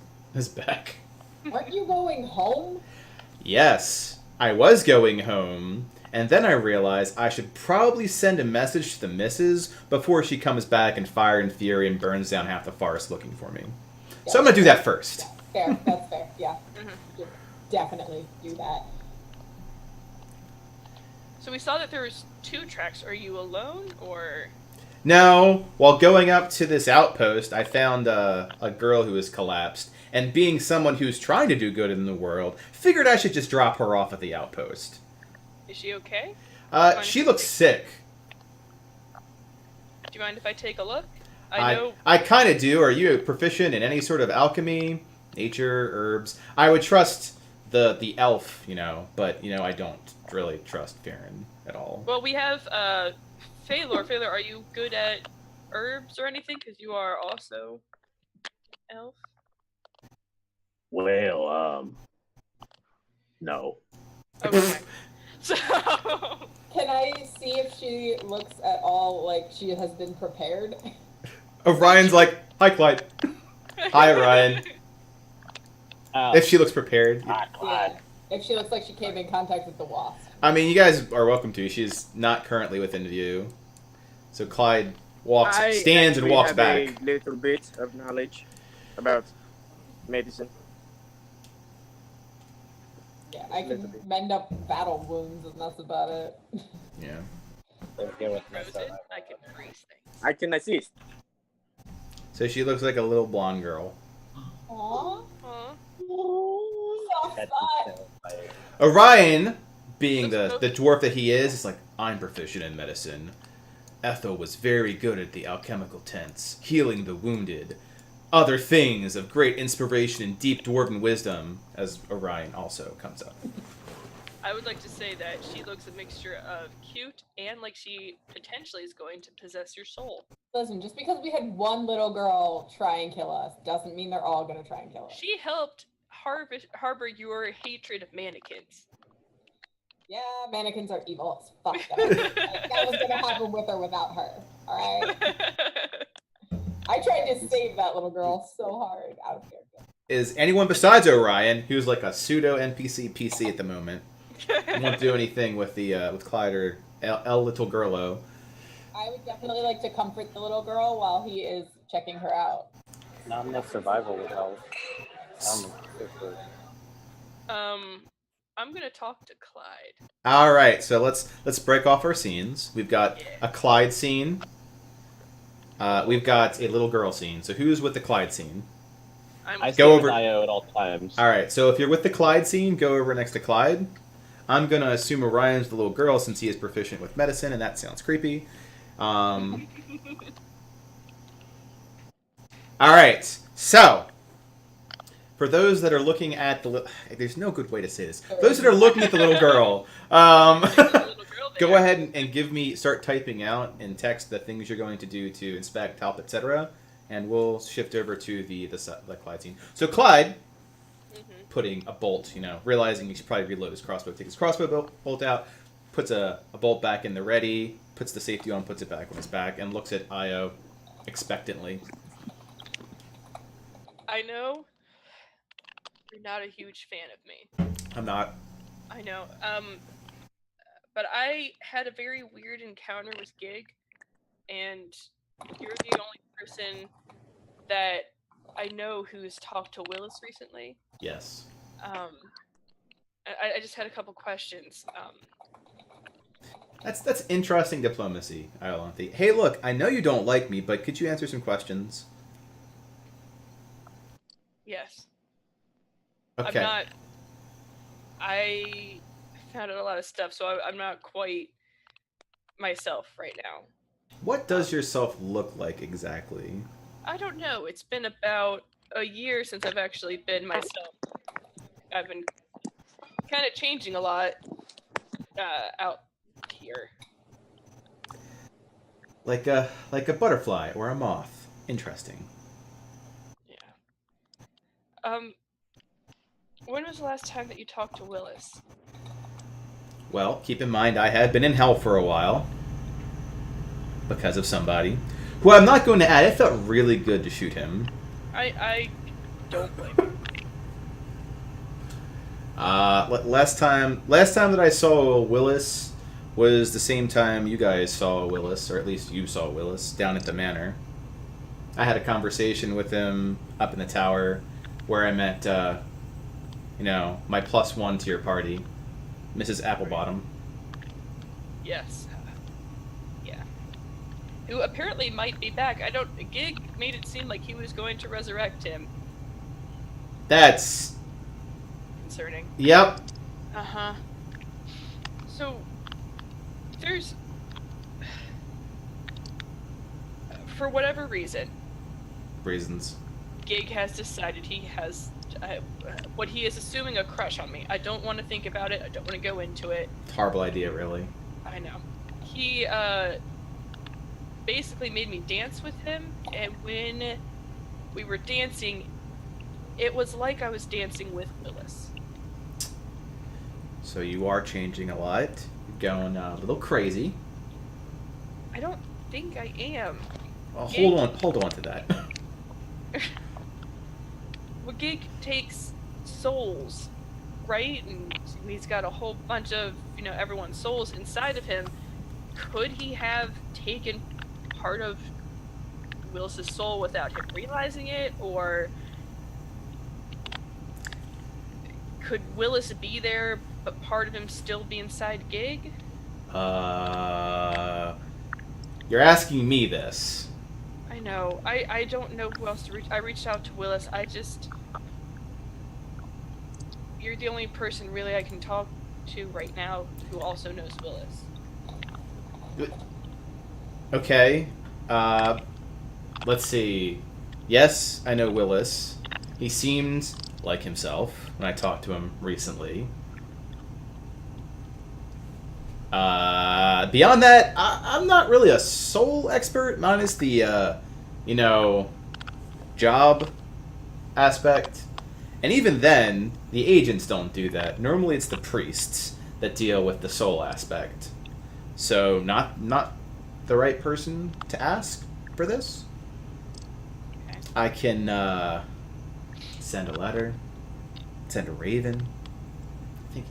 back. Aren't you going home? Yes, I was going home, and then I realized I should probably send a message to the missus before she comes back in fire and fury and burns down half the forest looking for me. So I'm gonna do that first. Fair. That's fair. Yeah. Mhm. Just definitely do that. So we saw that there was 2 tracks. Are you alone, or? No, while going up to this outpost, I found a girl who was collapsed, and being someone who's trying to do good in the world, figured I should just drop her off at the outpost. Is she okay? She looks sick. Do you mind if I take a look? I know. I kind of do. Are you proficient in any sort of alchemy, nature, herbs? I would trust the elf, but I don't really trust Farron at all. Well, we have Phalor. Phalor, are you good at herbs or anything? Because you are also elf. Well, no. Okay. So. Can I see if she looks at all like she has been prepared? Orion's like, hi, Clyde. Hi, Orion. If she looks prepared. Yeah. If she looks like she came in contact with the wasp. I mean, you guys are welcome to. She's not currently within view. So Clyde stands and walks back. A little bit of knowledge about medicine. Yeah, I can mend up battle wounds and that's about it. Yeah. Frozen, I can freeze things. I can assist. So she looks like a little blonde girl. Aww. Aw. So fun. Orion, being the dwarf that he is like, I'm proficient in medicine. Ethel was very good at the alchemical tents, healing the wounded. Other things of great inspiration and deep dwarven wisdom, as Orion also comes up. I would like to say that she looks a mixture of cute and like she potentially is going to possess your soul. Listen, just because we had one little girl try and kill us doesn't mean they're all gonna try and kill us. She helped harbor your hatred of mannequins. Yeah, mannequins are evil as fuck. That was gonna happen with or without her. Alright? I tried to save that little girl so hard out of character. Is anyone besides Orion, who's like a pseudo NPC PC at the moment, won't do anything with the with Clyde or El Little Girlo? I would definitely like to comfort the little girl while he is checking her out. Not enough survival with health. I'm gonna talk to Clyde. All right, so let's break off our scenes. We've got a Clyde scene. We've got a little girl scene. So who's with the Clyde scene? I go stay over with Io at all times. All right, so if you're with the Clyde scene, go over next to Clyde. I'm gonna assume Orion's the little girl since he is proficient with medicine, and that sounds creepy. All right, so for those that are looking at there's no good way to say this. Those that are looking at the little girl, go ahead and start typing out in text the things you're going to do to inspect, help, etc. And we'll shift over to the Clyde scene. So Clyde, putting a bolt, realizing he should probably reload his crossbow, takes his crossbow bolt out, puts a bolt back in the ready, puts the safety on, puts it back on his back, and looks at Io expectantly. I know you're not a huge fan of me. I'm not. I know. But I had a very weird encounter with Gig, and you're the only person that I know who's talked to Willis recently. Yes. I just had a couple questions. That's interesting diplomacy, Iolanthe. Hey, look, I know you don't like me, but could you answer some questions? Yes. Okay. I found out a lot of stuff, so I'm not quite myself right now. What does yourself look like exactly? I don't know. It's been about a year since I've actually been myself. I've been kind of changing a lot out here. Like a butterfly or a moth. Interesting. Yeah. When was the last time that you talked to Willis? Well, keep in mind I had been in hell for a while. Because of somebody. Who I'm not going to add, it felt really good to shoot him. I don't blame you. Last time that I saw Willis was the same time you guys saw Willis, or at least you saw Willis, down at the manor. I had a conversation with him up in the tower where I met, my +1 to your party, Mrs. Applebottom. Yes. Yeah. Who apparently might be back. Gig made it seem like he was going to resurrect him. That's concerning. Yep. Uh-huh. So, there's, for whatever reasons, Gig has decided he has what he is assuming a crush on me. I don't want to think about it. I don't want to go into it. Horrible idea, really. I know. He basically made me dance with him, and when we were dancing, it was like I was dancing with Willis. So you are changing a lot. You're going a little crazy. I don't think I am. Well, Gig- hold on to that. Well, Gig takes souls, right? And he's got a whole bunch of, everyone's souls inside of him. Could he have taken part of Willis's soul without him realizing it? Or could Willis be there, but part of him still be inside Gig? You're asking me this. I know. I don't know who else to reach. I reached out to Willis. You're the only person really I can talk to right now who also knows Willis. Okay. Let's see. Yes, I know Willis. He seemed like himself when I talked to him recently. Beyond that, I'm not really a soul expert, minus the, job aspect. And even then, the agents don't do that. Normally it's the priests that deal with the soul aspect. So, not the right person to ask for this. Okay. I can, send a letter, send a raven. I think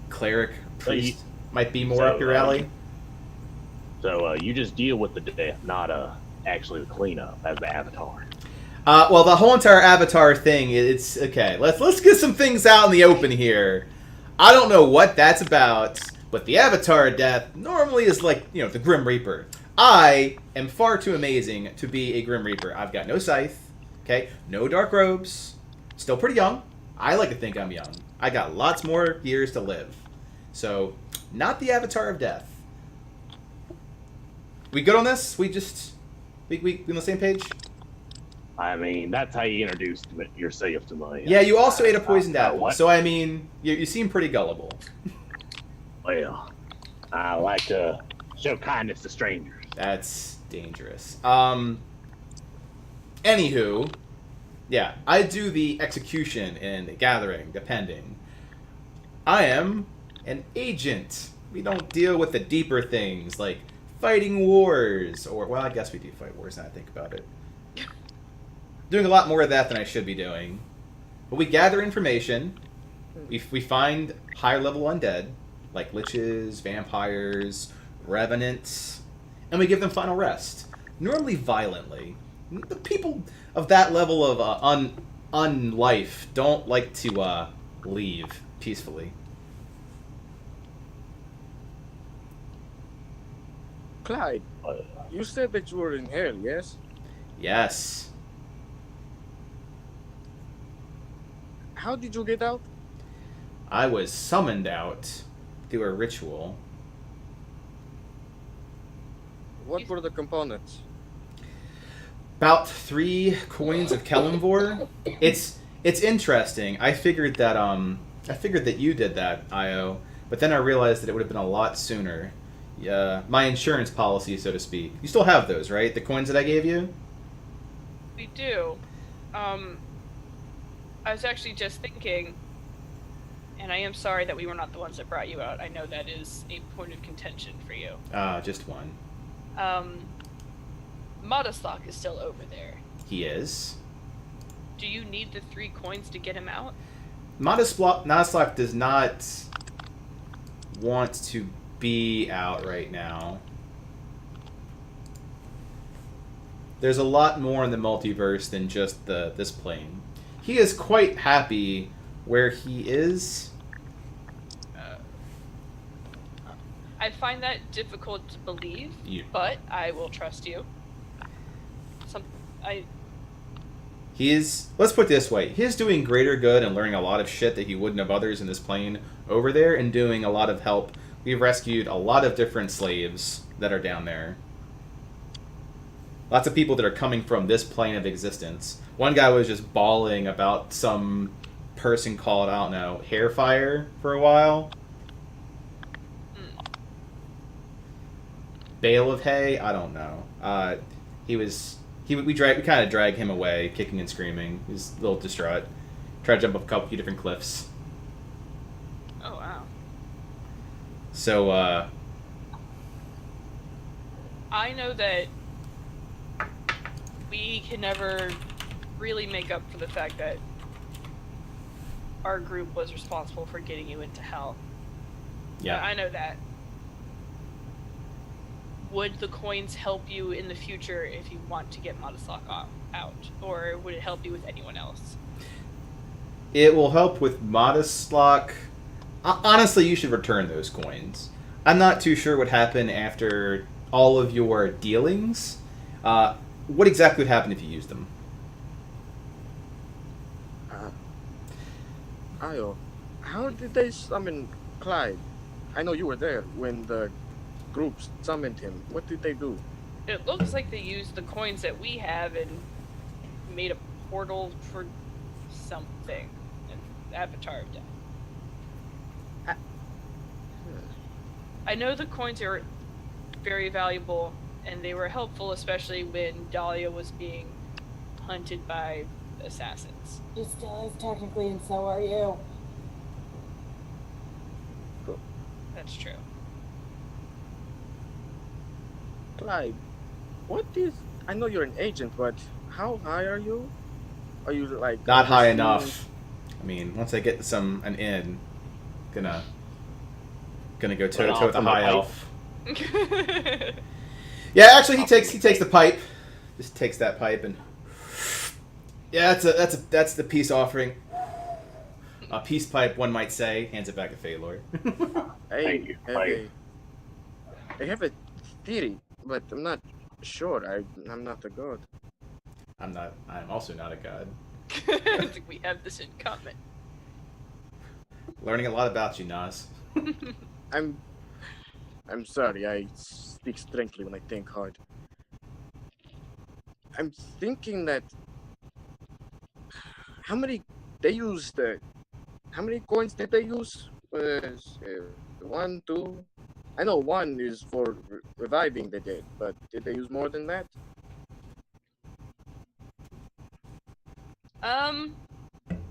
cleric, priest might be more up your alley. So you just deal with the death, not actually the cleanup as the Avatar. Well, the whole entire Avatar thing, it's okay. Let's get some things out in the open here. I don't know what that's about, but the Avatar death normally is like, the Grim Reaper. I am far too amazing to be a Grim Reaper. I've got no scythe, okay, no dark robes, still pretty young. I like to think I'm young. I got lots more years to live. So, not the Avatar of death. We good on this? We on the same page? I mean, that's how you introduced yourself to me. Yeah, you also ate a poisoned apple, what? so I mean, you seem pretty gullible. Well, I like to show kindness to strangers. That's dangerous. Anywho, yeah, I do the execution and the gathering, depending. I am an agent. We don't deal with the deeper things, like fighting wars, or, well, I guess we do fight wars now I think about it. Doing a lot more of that than I should be doing. But we gather information. We find higher level undead, like liches, vampires, revenants, and we give them final rest. Normally violently. The people of that level of unlife don't like to leave peacefully. Clyde, you said that you were in hell, yes? Yes. How did you get out? I was summoned out through a ritual. What were the components? About 3 coins of Kelimvor. It's interesting. I figured that you did that, Io, but then I realized that it would have been a lot sooner. My insurance policy, so to speak. You still have those, right? The coins that I gave you? We do. I was actually just thinking, and I am sorry that we were not the ones that brought you out. I know that is a point of contention for you. Just one. Modeslock is still over there. He is. Do you need the 3 coins to get him out? Modeslock does not want to be out right now. There's a lot more in the multiverse than just this plane. He is quite happy where he is. I find that difficult to believe, but I will trust you. He is, let's put it this way, he is doing greater good and learning a lot of shit that he wouldn't have others in this plane over there, and doing a lot of help we've rescued a lot of different slaves that are down there. Lots of people that are coming from this plane of existence. One guy was just bawling about some person called, I don't know, Hairfire for a while. Bale of Hay? I don't know. We kind of dragged him away, kicking and screaming. He was a little distraught. Tried to jump up a few different cliffs. Oh, wow. So, I know that we can never really make up for the fact that our group was responsible for getting you into hell. yeah. I know that. Would the coins help you in the future if you want to get Modeslock out? Or would it help you with anyone else? It will help with Modeslock. Honestly, you should return those coins. I'm not too sure what happened after all of your dealings. What exactly would happen if you used them? Io, how did they summon Clyde? I know you were there when the group summoned him. What did they do? It looks like they used the coins that we have and made a portal for something. An Avatar of Death. I know the coins are very valuable, and they were helpful, especially when Dahlia was being hunted by assassins. She still is technically, and so are you. That's true. Clyde, what is... I know you're an agent, but how high are you? Are you like... Not high enough. I mean, once I get an in, gonna go toe to toe with the high elf. Yeah, actually, he takes the pipe. Just takes that pipe and... Yeah, that's the peace offering. A peace pipe, one might say. Hands it back to Phalor. Thank you. I have a theory, but I'm not sure. I'm not a god. I'm also not a god. I think we have this in common. Learning a lot about you, Nas. I'm sorry. I speak strangely when I think hard. I'm thinking that how many coins did they use? 1, 2. I know 1 is for reviving the dead, but did they use more than that?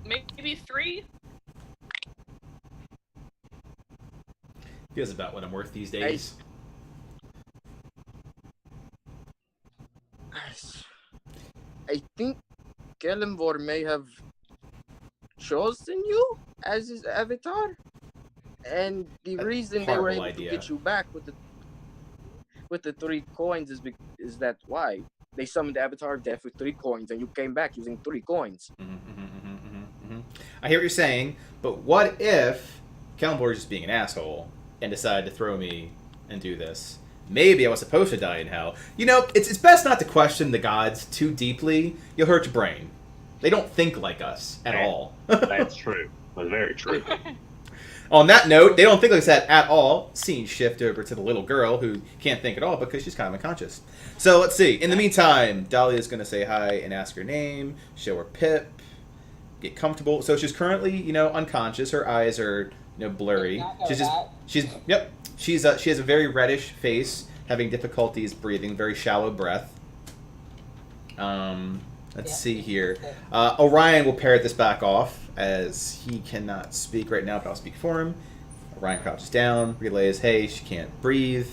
Maybe 3? Feels about what I'm worth these days. I think Kelemvor may have chosen you as his avatar, and the reason they were able to get you back with the 3 coins is that why they summoned the Avatar of Death with 3 coins, and you came back using 3 coins. I hear what you're saying, but what if Kelemvor is just being an asshole and decided to throw me and do this? Maybe I was supposed to die in hell. You know, it's best not to question the gods too deeply. You'll hurt your brain. They don't think like us at all. That's true. That's very true. On that note, they don't think like that at all. Scene shift over to the little girl who can't think at all because she's kind of unconscious. So let's see. In the meantime, Dahlia's going to say hi and ask her name, show her Pip, get comfortable. So she's currently, unconscious. Her eyes are, blurry. She has a very reddish face, having difficulties breathing, very shallow breath. Let's see here. Orion will parrot this back off, as he cannot speak right now, but I'll speak for him. Orion crouches down, relays, hey, she can't breathe.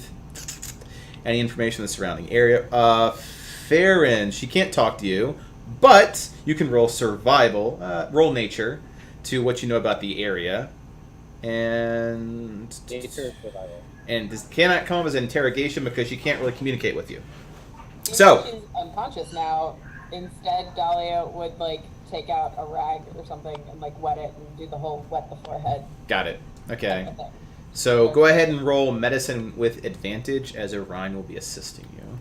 Any information on the surrounding area. Farron, she can't talk to you, but you can roll survival, roll nature, to what you know about the area. And... Nature survival. And this cannot come as an interrogation because she can't really communicate with you. Even So... though she's unconscious now. Instead, Dahlia would, take out a rag or something and, wet it and do the whole wet the forehead. Got it. Okay. Type of thing. So go ahead and roll medicine with advantage, as Orion will be assisting you.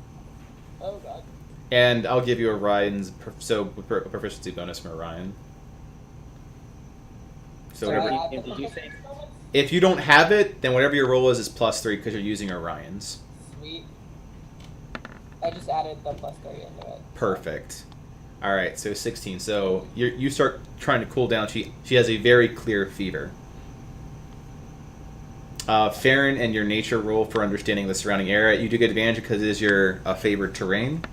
Oh, God. And I'll give you Orion's, a proficiency bonus from Orion. So Sorry, whatever. at the Did you say? specific moment? If you don't have it, then whatever your roll is +3 because you're using Orion's. Sweet. I just added the +3 into it. Perfect. All right, so 16. So you start trying to cool down. She has a very clear fever. Farron and your nature roll for understanding the surrounding area. You do get advantage because it is your favored terrain.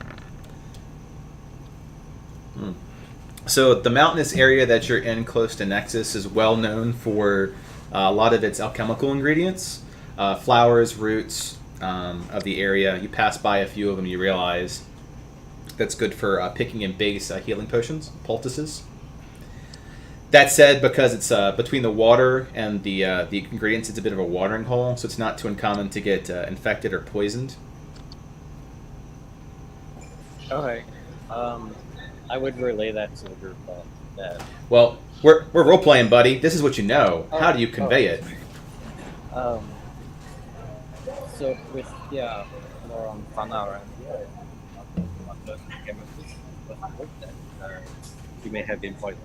So the mountainous area that you're in close to Nexus is well known for a lot of its alchemical ingredients, flowers, roots of the area. You pass by a few of them, you realize that's good for picking and base healing potions, poultices. That said, because it's between the water and the ingredients, it's a bit of a watering hole, so it's not too uncommon to get infected or poisoned. Okay. I would relay that to the group. Well, we're role playing, buddy. This is what you know. How do you convey it? So with more on fun around here, she may have been poisoned.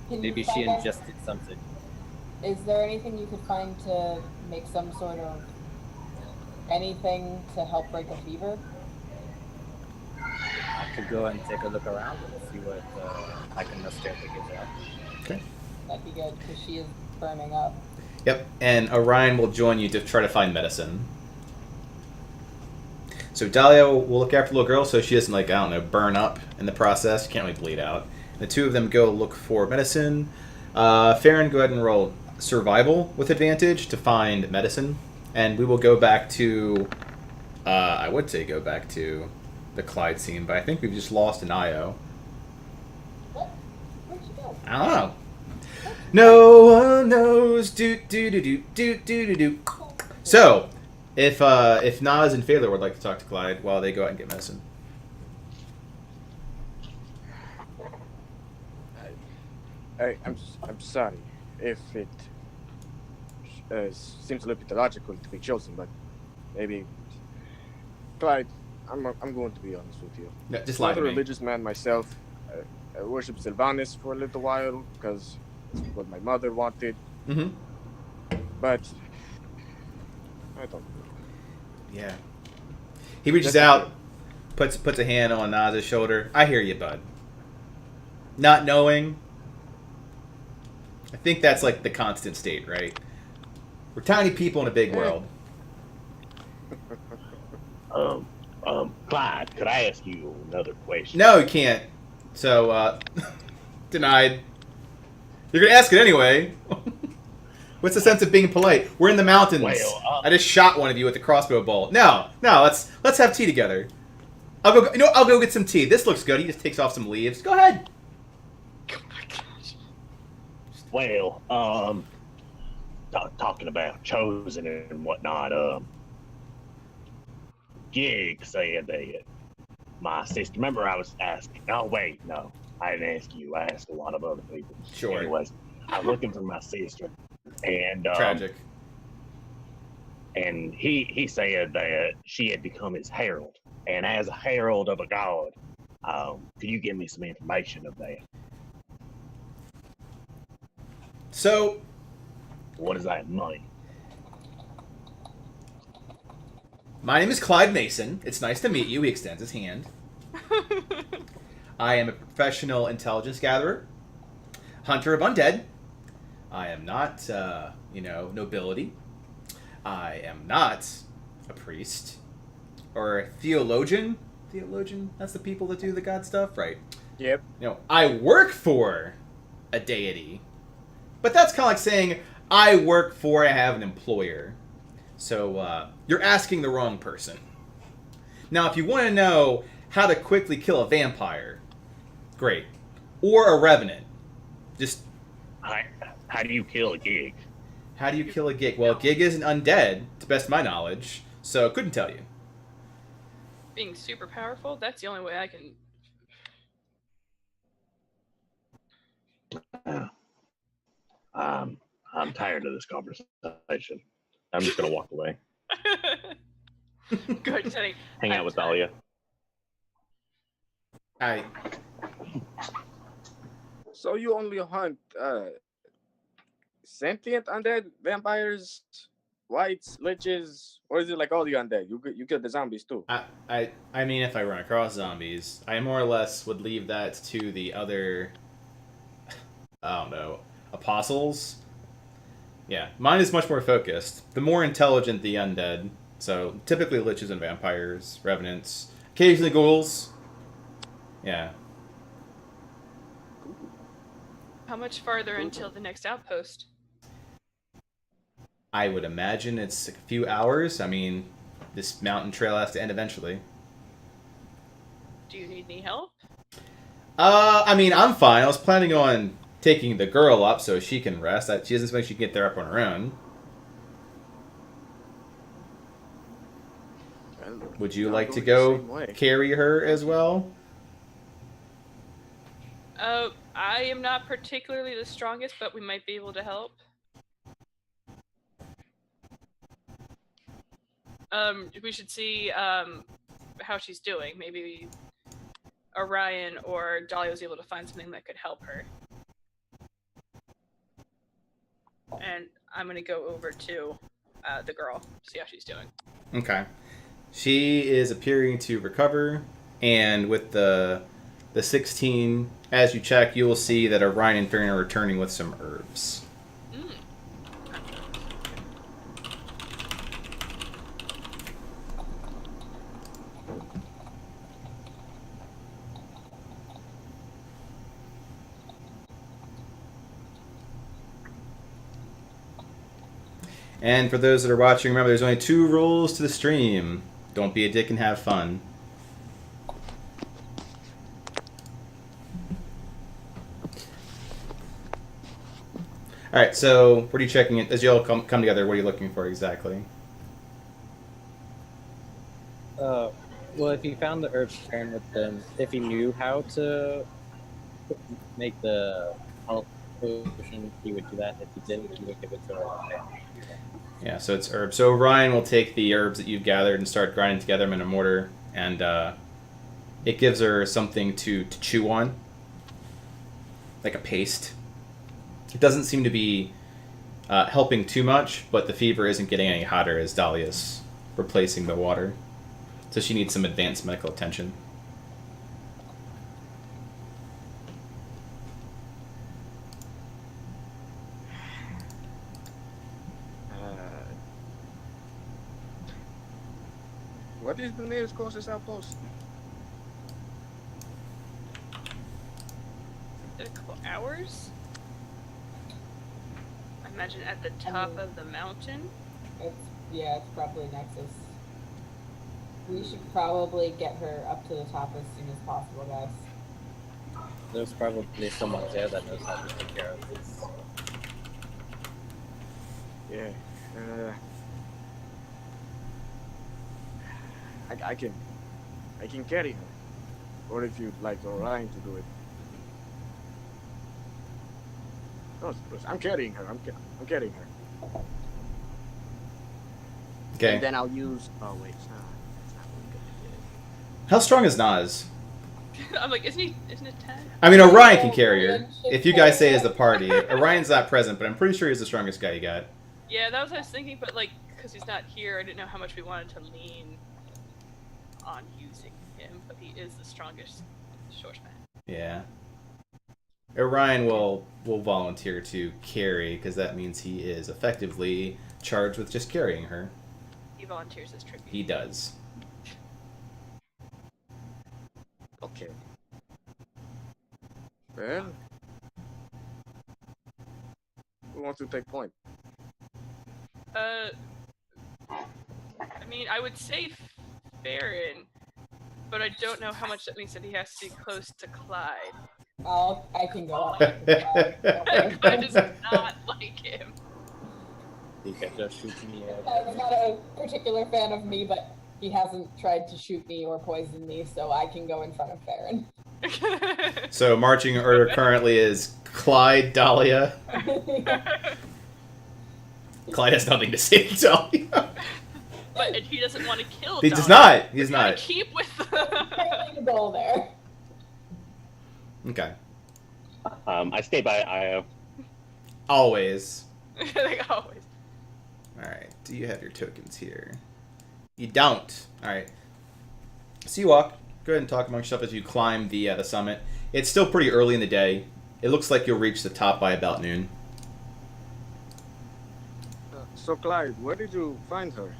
Can Maybe you she find out- ingested something. Is there anything you could find to make some sort of anything to help break a fever? I could go and take a look around and see what I can muster to get out. Okay. That'd be good because she is burning up. Yep, and Orion will join you to try to find medicine. So Dahlia will look after the little girl so she doesn't, like, I don't know, burn up in the process. She can't really bleed out. The two of them go look for medicine. Farron, go ahead and roll survival with advantage to find medicine. And we will go back to, I would say go back to the Clyde scene, but I think we've just lost an IO. What? Where'd you go? I don't know. No one knows. Do do do do do do do do. So, if Nas and Phaler would like to talk to Clyde while they go out and get medicine. I'm sorry if it seems a little bit illogical to be chosen, but maybe Clyde, I'm going to be honest with you. Yeah, just I'm lie not to a me. religious man myself. I worship Sylvanus for a little while because it's what my mother wanted, Mm-hmm. but I don't know. Yeah. He reaches That's out, okay. puts a hand on Nas's shoulder. I hear you, bud. Not knowing. I think that's like the constant state, right? We're tiny people in a big world. Clyde, could I ask you another question? No, you can't. So, denied. You're gonna ask it anyway. What's the sense of being polite? We're in the mountains. Well, I just shot one of you with a crossbow bolt. No, let's have tea together. I'll go get some tea. This looks good. He just takes off some leaves. Go ahead. Oh my gosh. Well, talking about chosen and whatnot, Gig said that my sister, remember I was asking, oh wait, no, I didn't ask you, I asked a lot of other people. Sure. Anyways, I was looking for my sister, and Tragic. and he said that she had become his herald, and as a herald of a god, could you give me some information of that? So, What is that money? my name is Clyde Mason. It's nice to meet you. He extends his hand. I am a professional intelligence gatherer, hunter of undead. I am not, nobility. I am not a priest or a theologian. Theologian? That's the people that do the god stuff, right? Yep. I work for a deity, but that's kind of like saying I work for. I have an employer. So you're asking the wrong person. Now, if you want to know how to quickly kill a vampire, great, or a revenant, just How do you kill a gig? how do you kill a gig? Well, a gig isn't undead, to the best of my knowledge, so couldn't tell you. Being super powerful, that's the only way I can. I'm tired of this conversation. I'm just gonna walk away. Good, Teddy. Hang out with Dahlia. I So you only hunt sentient undead, vampires, whites, liches, or is it like all the undead? You kill the zombies too. I mean, if I run across zombies, I more or less would leave that to the other, I don't know, apostles. Yeah, mine is much more focused. The more intelligent the undead, so typically liches and vampires, revenants, occasionally ghouls. Yeah. How much farther until the next outpost? I would imagine it's a few hours. I mean, this mountain trail has to end eventually. Do you need any help? I mean, I'm fine. I was planning on taking the girl up so she can rest. She doesn't think she can get there up on her own. Would you like to go carry her as well? I am not particularly the strongest, but we might be able to help. We should see how she's doing. Maybe Orion or Dahlia was able to find something that could help her. And I'm gonna go over to the girl, see how she's doing. Okay. She is appearing to recover, and with the 16, as you check, you will see that Orion and Farron are returning with some herbs. And for those that are watching, remember there's only 2 rules to the stream. Don't be a dick and have fun. Alright, so what are you checking it? As you all come together, what are you looking for exactly? Well, if he found the herbs pairing with them, if he knew how to make the health potion, he would do that. If he didn't, he would give it to Orion. Yeah, so it's herbs. So Orion will take the herbs that you've gathered and start grinding together them in a mortar, and it gives her something to chew on, like a paste. It doesn't seem to be helping too much, but the fever isn't getting any hotter as Dahlia's replacing the water. So she needs some advanced medical attention. What is the nearest closest outpost? In a couple hours? I imagine at the top of the mountain. It's probably Nexus. We should probably get her up to the top as soon as possible, guys. There's probably someone there that knows how to take care of this. Yeah. I can carry her. Or if you'd like Orion to do it. No, I'm carrying her. I'm carrying her. Okay. And then I'll use. Oh wait, it's not really good. How strong is Nas? I'm like, isn't it 10? I mean, Orion can carry her. If you guys say as the party. Orion's not present, but I'm pretty sure he's the strongest guy you got. Yeah, that was what I was thinking, but like, because he's not here, I didn't know how much we wanted to lean on using him, but he is the strongest swordsman. Yeah. Orion will volunteer to carry, because that means he is effectively charged with just carrying her. He volunteers as tribute. He does. Okay. Well, who wants to take point? I mean, I would say Farron, but I don't know how much that means that he has to be close to Clyde. I can go up. Clyde does not like him. He can just shoot me out. Clyde's not a particular fan of me, but he hasn't tried to shoot me or poison me, so I can go in front of Farron. So marching order currently is Clyde, Dahlia. Clyde has nothing to say to Dahlia. But he doesn't want to kill He Dahlia. does not. He's We're gonna not. keep with Apparently the goal there. Okay. I stay by Io. Always. Like always. Alright, do you have your tokens here? You don't. Alright. So you walk. Go ahead and talk amongst yourself as you climb the summit. It's still pretty early in the day. It looks like you'll reach the top by about noon. So, Clyde, where did you find her?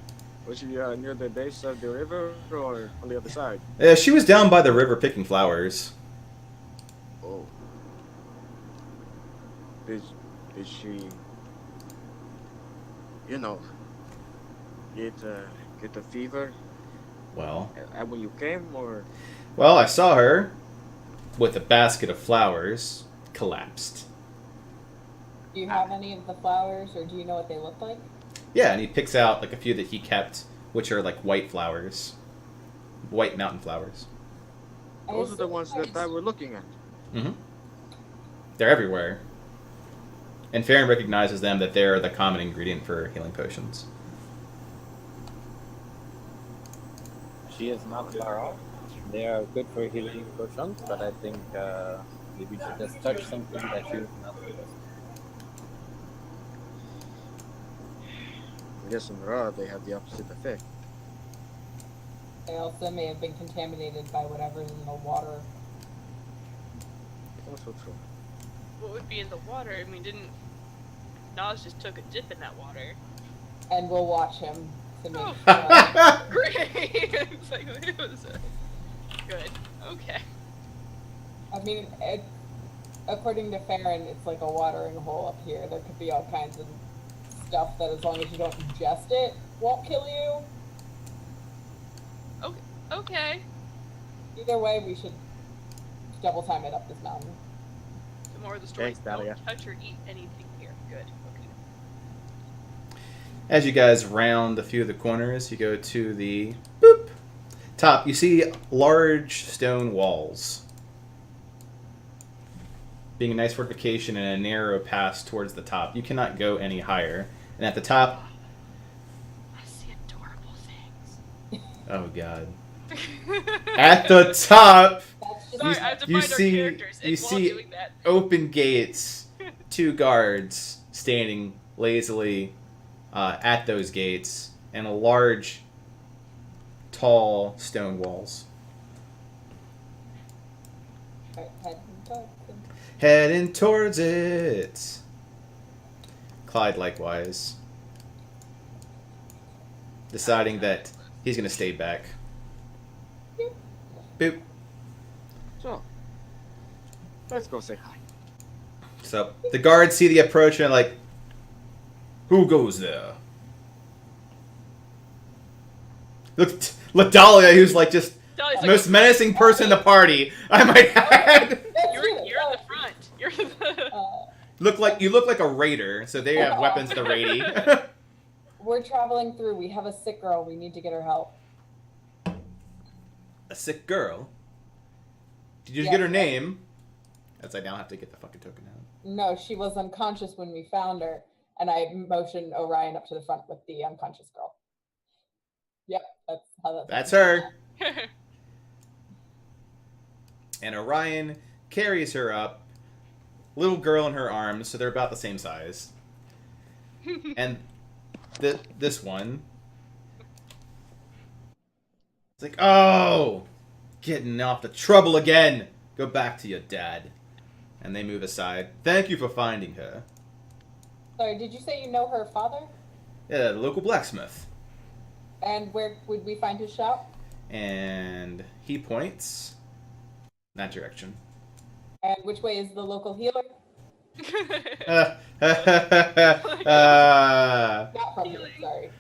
Was she near the base of the river or on the other side? She was down by the river picking flowers. Oh. Did she, you know, get a fever Well, when you came, or? well, I saw her with a basket of flowers collapsed. Do you have any of the flowers, or do you know what they look like? Yeah, and he picks out like a few that he kept, which are like white flowers, white mountain flowers. Those are the ones that I were looking at. Mm-hmm. They're everywhere. And Farron recognizes them that they're the common ingredient for healing potions. She is not far off. They are good for healing potions, but I think maybe she just touched something that she was not supposed to. I guess in Ra they have the opposite effect. They also may have been contaminated by whatever's in the water. Also true. What would be in the water? I mean, didn't Nas just took a dip in that water? And we'll watch him to make Oh. sure. Great! It's like, it was good. Okay. I mean, according to Farron, it's like a watering hole up here. There could be all kinds of stuff that, as long as you don't ingest it, won't kill you. Okay. Either way, we should double time it up this mountain. The more of the story, Thanks, Dahlia. don't touch or eat anything here. Good. Okay. As you guys round a few of the corners, you go to the boop top. You see large stone walls, being a nice fortification and a narrow pass towards the top. You cannot go any higher. And at the top, I see adorable things. oh god. At the top, That's just Sorry, I have to you find our see- characters. you and while see- doing that, open gates, 2 guards standing lazily at those gates, and a large, tall stone walls. Heading towards it. Clyde likewise. Deciding that he's going to stay back. Boop. So, let's go say hi. So the guards see the approach and are like, who goes there? Look, Dahlia, who's like just Dahlia's the like, most menacing person in the party, I might add. You're in the front. You're the. You look like a raider, so they have weapons to raid. We're traveling through. We have a sick girl. We need to get her help. A sick girl. Did you Yeah. get her name? As I now have to get the fucking token out. No, she was unconscious when we found her, and I motioned Orion up to the front with the unconscious girl. Yep, that's how That's her. And Orion carries her up, little girl in her arms, so they're about the same size. And this one, it's like, oh, getting off the trouble again. Go back to your dad. And they move aside. Thank you for finding her. Sorry, did you say you know her father? Yeah, the local blacksmith. And where would we find his shop? And he points that direction. And which way is the local healer? Not from here, sorry.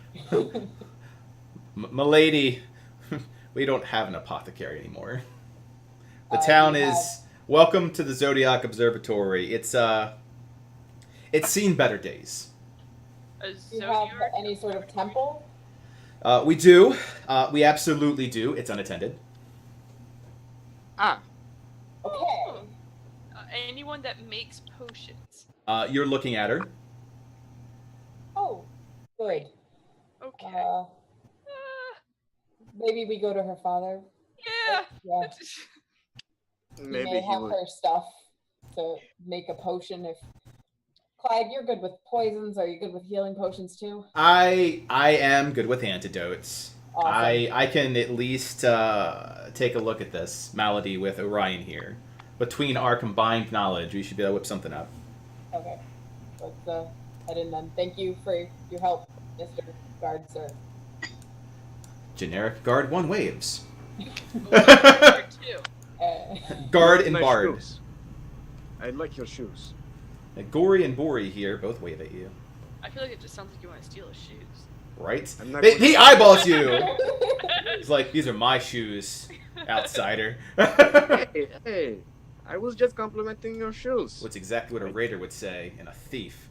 Milady, we don't have an apothecary anymore. The We town have- is welcome to the Zodiac Observatory. It's seen better days. A Do you have Zodiac? any sort of temple? We do. We absolutely do. It's unattended. Ah, Okay. Anyone that makes potions. You're looking at her. Oh, good. Okay. Uh, maybe we go to her father. Yeah. Yeah, he maybe may he have would. her stuff. to make a potion. If Clyde, you're good with poisons. Are you good with healing potions too? I am good with antidotes. Awesome. I can at least take a look at this malady with Orion here. Between our combined knowledge, we should be able to whip something up. Okay. Let's head in then. Thank you for your help, Mr. Guard, sir. Generic guard 1 waves. Or two. Guard and Nice bard. shoes. I like your shoes. Gory and Bori here both wave at you. I feel like it just sounds like you want to steal his shoes. Right? I'm not He eyeballs you! He's like, these are my shoes, outsider. Hey, I was just complimenting your shoes. What's exactly what a raider would say, and a thief.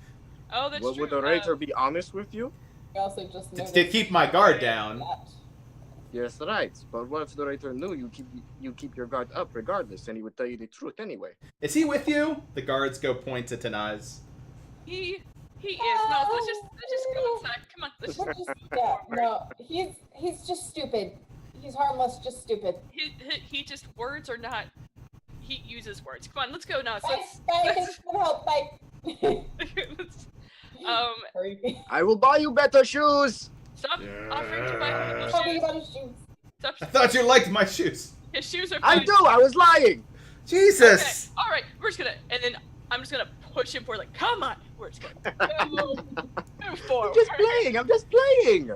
Oh, that's Well, true. would the raider be honest with you? I also just To noticed keep my guard down. that. Yes, right. But what if the raider knew you keep your guard up regardless, and he would tell you the truth anyway? Is he with you? The guards go point to Tanaz. He is. No, let's just go inside. Come on. Let's just, We're just, yeah, no, he's just stupid. He's harmless, just stupid. he just words are not. He uses words. Come on, let's go now. Bye, bye, thanks for the help, bye. Let's, Hurry. I will buy you better shoes. stop offering to buy people Tell me shoes. about his shoes. Stop. I thought you liked my shoes. His shoes are. I fine. do. I was lying. Jesus! Okay. All right, we're just gonna, and then I'm just gonna push him forward. Like, come on, we're just gonna move I'm forward. just playing. I'm just playing.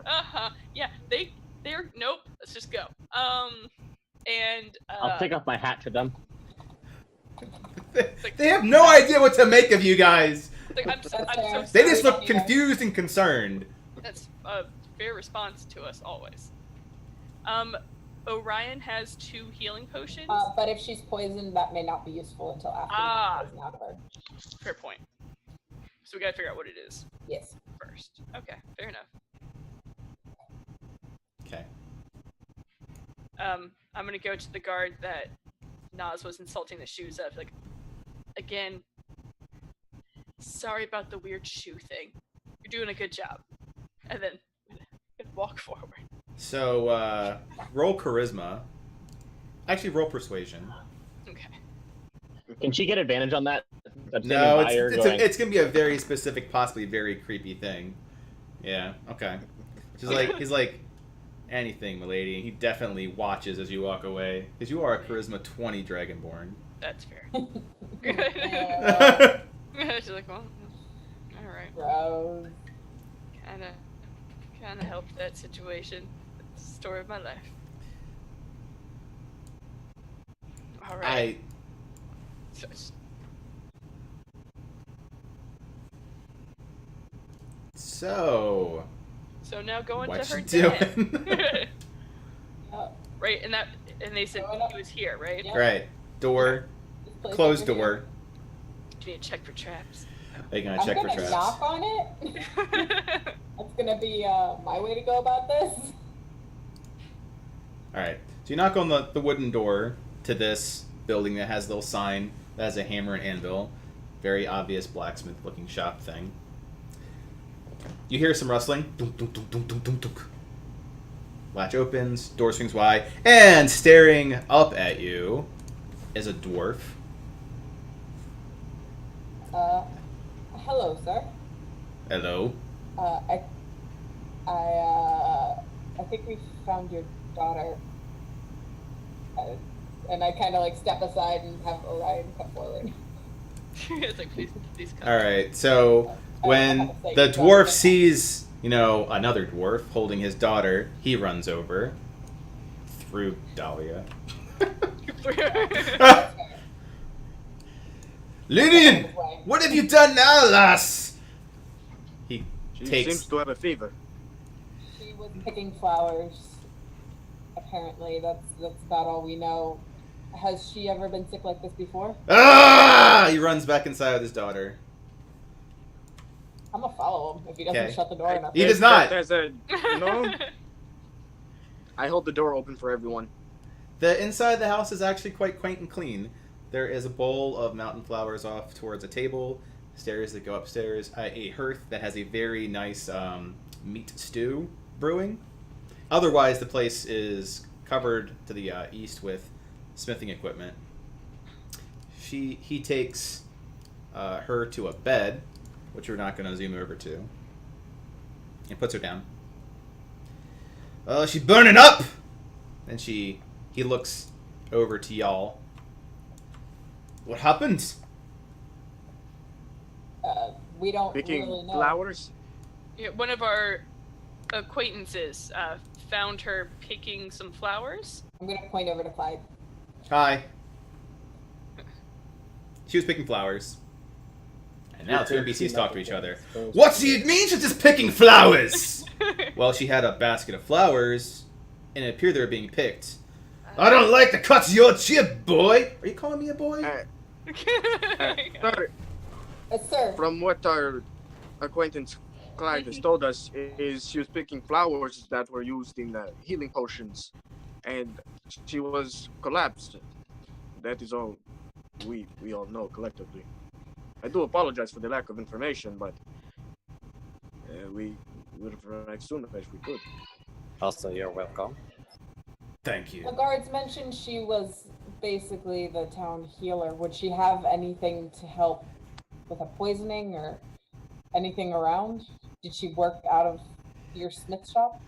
Yeah, they're nope. Let's just go. And I'll take off my hat to them. They have no idea what to make of you guys. like, I'm so sorry. They just look confused and concerned. That's a fair response to us always. Orion has 2 healing potions. But if she's poisoned, that may not be useful until after the poison out of her. Fair point. So we gotta figure out what it is Yes. first. Okay, fair enough. Okay. I'm gonna go to the guard that Nas was insulting the shoes of. Like, again, sorry about the weird shoe thing. You're doing a good job. And then walk forward. So, roll charisma. Actually, roll persuasion. Okay. Can she get advantage on that? I'm No, standing by her going, it's gonna be a very specific, possibly very creepy thing. Yeah. Okay. He's like, anything, milady. He definitely watches as you walk away because you are a charisma 20 dragonborn. That's fair. Yeah. She's like, well, all right. Gross. Kind of helped that situation. It's the story of my life. All right. So So now going what to her you den. doing? Right, and they said he was here, right? Yeah. Right. Door. This place Closed over here. door. Do you need to check for traps? Are you gonna I'm check for gonna traps? knock on it. That's gonna be my way to go about this. Alright. So you knock on the wooden door to this building that has a little sign that has a hammer and anvil. Very obvious blacksmith looking shop thing. You hear some rustling. Dunk, dunk, dunk, dunk, dunk, dunk, dunk. Latch opens, door swings wide, and staring up at you is a dwarf. Hello, sir. Hello. I think we found your daughter. And I kind of like step aside and have Orion come forward. It's like, please come. Alright, so when the dwarf sees, another dwarf holding his daughter, he runs over through Dahlia. Lydian! What have you done now, lass? He She takes. seems to have a fever. She was picking flowers. Apparently, that's about all we know. Has she ever been sick like this before? Ah! He runs back inside with his daughter. I'm gonna follow him if he doesn't Okay. shut the door enough. He does not. There's a no. I hold the door open for everyone. The inside of the house is actually quite quaint and clean. There is a bowl of mountain flowers off towards a table, stairs that go upstairs, a hearth that has a very nice meat stew brewing. Otherwise, the place is covered to the east with smithing equipment. he takes her to a bed, which we're not going to zoom over to, and puts her down. She's burning up. And he looks over to y'all. What happened? We don't Picking really know. flowers? Yeah, one of our acquaintances found her picking some flowers. I'm gonna point over to Clyde. Hi. She was picking flowers. And now two NPCs talk to each other. What's it mean she's just picking flowers? Well, she had a basket of flowers, and it appeared they were being picked. I don't like the cuts of your chip, boy! Are you calling me a boy? Sir, Sir. from what our acquaintance Clyde has told us, is she was picking flowers that were used in healing potions, and she was collapsed. That is all we all know collectively. I do apologize for the lack of information, but we would have arrived sooner as we could. Also, you're welcome. Thank you. The guards mentioned she was basically the town healer. Would she have anything to help with a poisoning or anything around? Did she work out of your smith shop?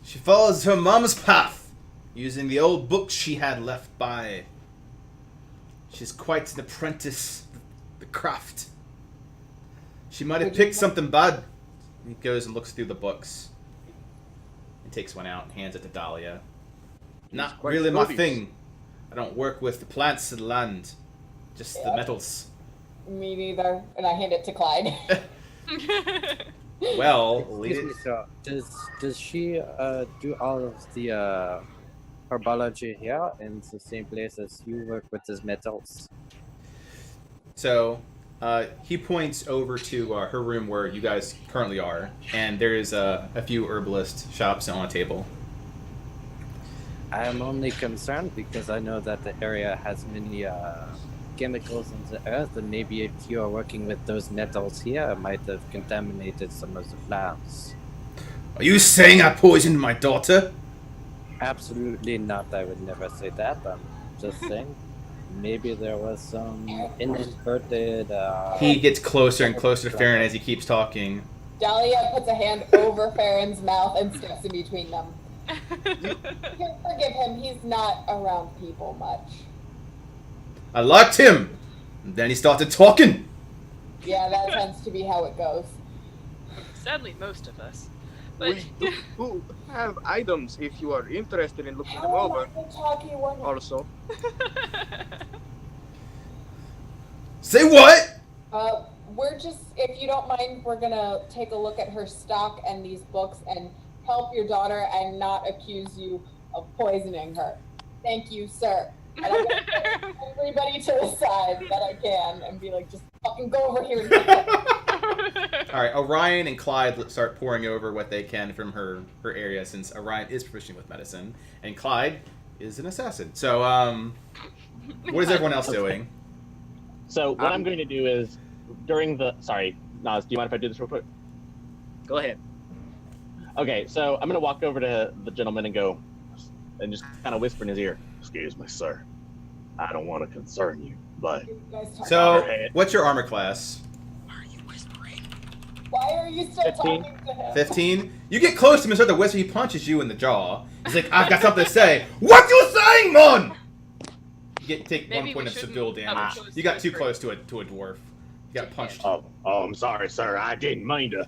She follows her mom's path, using the old books she had left by. She's quite an apprentice of the craft. She might have picked something bad. He goes and looks through the books. He takes one out and hands it to Dahlia. Not really my thing. I don't work with the plants of the land. Just the metals. Me neither. And I hand it to Clyde. Well, Excuse me, sir. Does she do all of the herbology here in the same place as you work with his metals? So, he points over to her room where you guys currently are, and there is a few herbalist shops on a table. I am only concerned because I know that the area has many chemicals in the earth, and maybe if you are working with those metals here, it might have contaminated some of the plants. Are you saying I poisoned my daughter? Absolutely not. I would never say that. I'm just saying. Maybe there was some inadvertent. He gets closer and closer to Farron as he keeps talking. Dahlia puts a hand over Farron's mouth and steps in between them. You can forgive him. He's not around people much. I liked him! And then he started talking! Yeah, that tends to be how it goes. Sadly, most of us. But We do have items if you are interested in looking them How over. am I the talky one? Also, Say what? We're just, if you don't mind, we're gonna take a look at her stock and these books and help your daughter and not accuse you of poisoning her. Thank you, sir. And I'm gonna put everybody to the side that I can and be like, just fucking go over here and get it. Alright, Orion and Clyde start pouring over what they can from her area, since Orion is proficient with medicine, and Clyde is an assassin. So, what is everyone else doing? So what I'm going to do is, during the... Sorry, Nas, do you mind if I do this real quick? go ahead. Okay, so I'm going to walk over to the gentleman and go, and just kind of whisper in his ear, "Excuse me, sir. I don't want to concern you, but..." You guys talk- So, what's your armor class? Why are you still 15. talking to him? 15? You get close to him and start to whisper, he punches you in the jaw. He's like, I've got something to say. What you saying, man? You take Maybe 1 point we of shouldn't severe have damage. close You got to too it close to a dwarf. You got punched. Oh, I'm sorry, sir. I didn't mean to...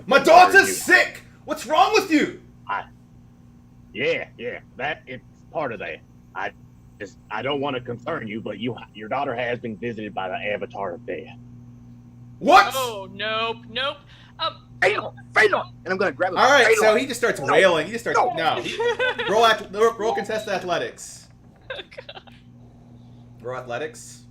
My concern daughter's you. sick! What's wrong with you? Yeah, that it's part of that. I don't want to concern you, but your daughter has been visited by the Avatar of Death. What? Oh, nope. Fatal! And I'm gonna grab him. Alright, Fatal! so he just starts wailing. He just starts... No. Roll contested athletics. Roll athletics.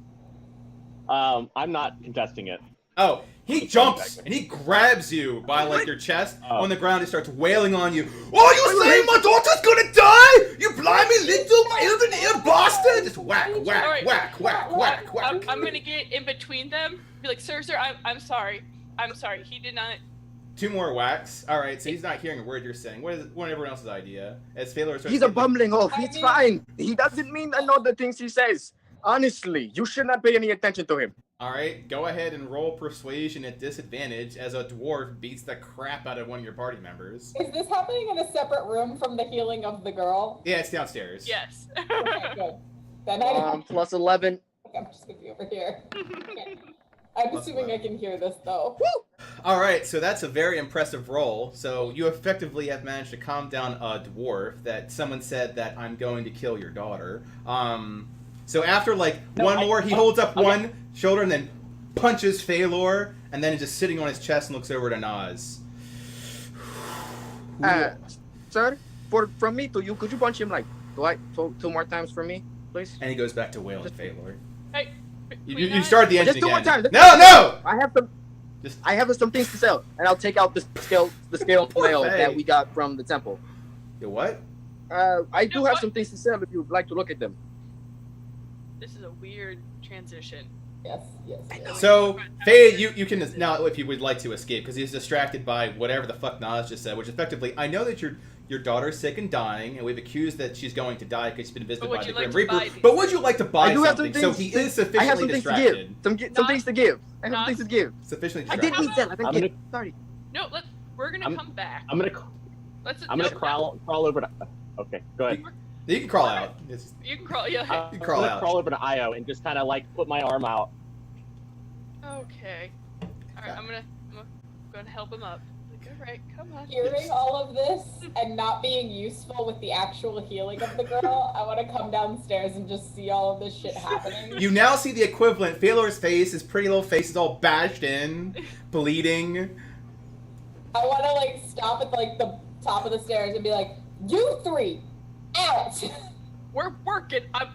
I'm not contesting it. Oh, he jumps and he grabs you by like your chest on the ground and starts wailing on you. Oh, you saying my daughter's gonna die? You blimey little elven ear bastard! Just whack, whack, Alright. whack, whack, whack, whack. I'm gonna get in between them. Be like, sir, I'm sorry. I'm sorry. He did not. 2 more whacks. All right, so he's not hearing a word you're saying. What is everyone else's idea? As Phaelor starts He's a getting- bumbling oaf. He's fine. He doesn't mean I know the things he says. Honestly, you should not pay any attention to him. All right, go ahead and roll persuasion at disadvantage as a dwarf beats the crap out of one of your party members. Is this happening in a separate room from the healing of the girl? Yeah, it's downstairs. Yes. Okay, good. Then I don't. Plus 11. I'm just gonna be over here. I'm Plus assuming 11. I can hear this though. All right, so that's a very impressive roll. So you effectively have managed to calm down a dwarf that someone said that I'm going to kill your daughter. So after like one more, he holds up one shoulder and then punches Phalor, and then is just sitting on his chest and looks over to Nas. Sir, from me to you, could you punch him like two more times for me, please? And he goes back to wailing Phalor. Hey, You started the engine Just two more again. times. No! I have some things to sell, and I'll take out the scale mail Hey. that we got from the temple. You what? I do know have what? some things to sell if you'd like to look at them. This is a weird transition. Yes. So, Faye, you can now, if you would like to escape, because he's distracted by whatever the fuck Nas just said, which effectively, I know that your daughter's sick and dying, and we've accused that she's going to die because she's been visited by the Grim Reaper. But would you like to buy I do have something? some So things he is I have sufficiently some things distracted. to give. Some things to give. I have some things to give. Sufficiently I distracted. didn't need that. I I'm didn't get. Sorry. No, we're gonna come back. I'm gonna No, crawl over to. Okay, go ahead. You can crawl out. You can crawl. Yeah. You I'm crawl gonna out. crawl over to Io and just kind of like put my arm out. Okay. All right. I'm gonna help him up. Like, all right, come on. Hearing all of this and not being useful with the actual healing of the girl, I want to come downstairs and just see all of this shit happening. You now see the equivalent. Phalor's face, his pretty little face is all bashed in, bleeding. I want to like stop at like the top of the stairs and be like, "You three, out! We're working. I'm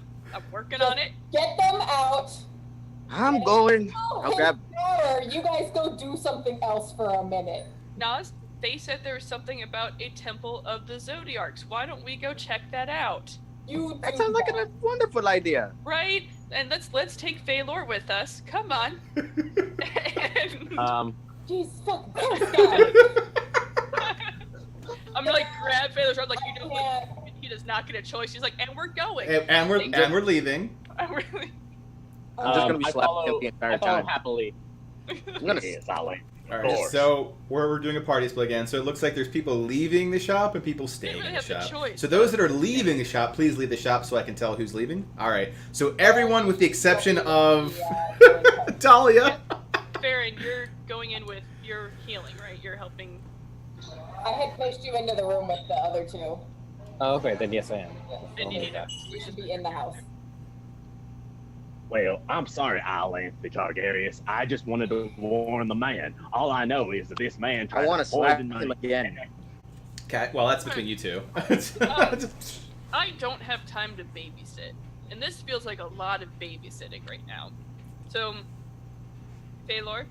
working on it. Get them out!" I'm going. Oh, I'll his grab. daughter, you guys go do something else for a minute. Nas, they said there was something about a temple of the Zodiarcs. Why don't we go check that out? That sounds like a wonderful idea. Right? And let's take Phalor with us. Come on. And Jeez, fuck this guy. I'm gonna like grab Phalor's arm, like what, he does not get a choice. He's like, and we're going. And we're leaving. I'm really. I'm just gonna be I slapping follow, him the entire I follow time. happily. I'm gonna. Yes, I'll leave. All Of right, course. so we're doing a party split again. So it looks like there's people leaving the shop and people staying really in the have the shop. choice. So those that are leaving the shop, please leave the shop so I can tell who's leaving. All right. So everyone with the exception of Talia. Farron, you're going in with your healing, right? You're helping. I had pushed you into the room with the other two. Oh, okay, then yes, I am. And you need You should be in the house. Well, I'm sorry, Island the Targaryens. I just wanted to warn the man. All I know is that this man tried I want to to slap poison him my again. Okay, well that's between you two. I don't have time to babysit, and this feels like a lot of babysitting right now. So, Phalor,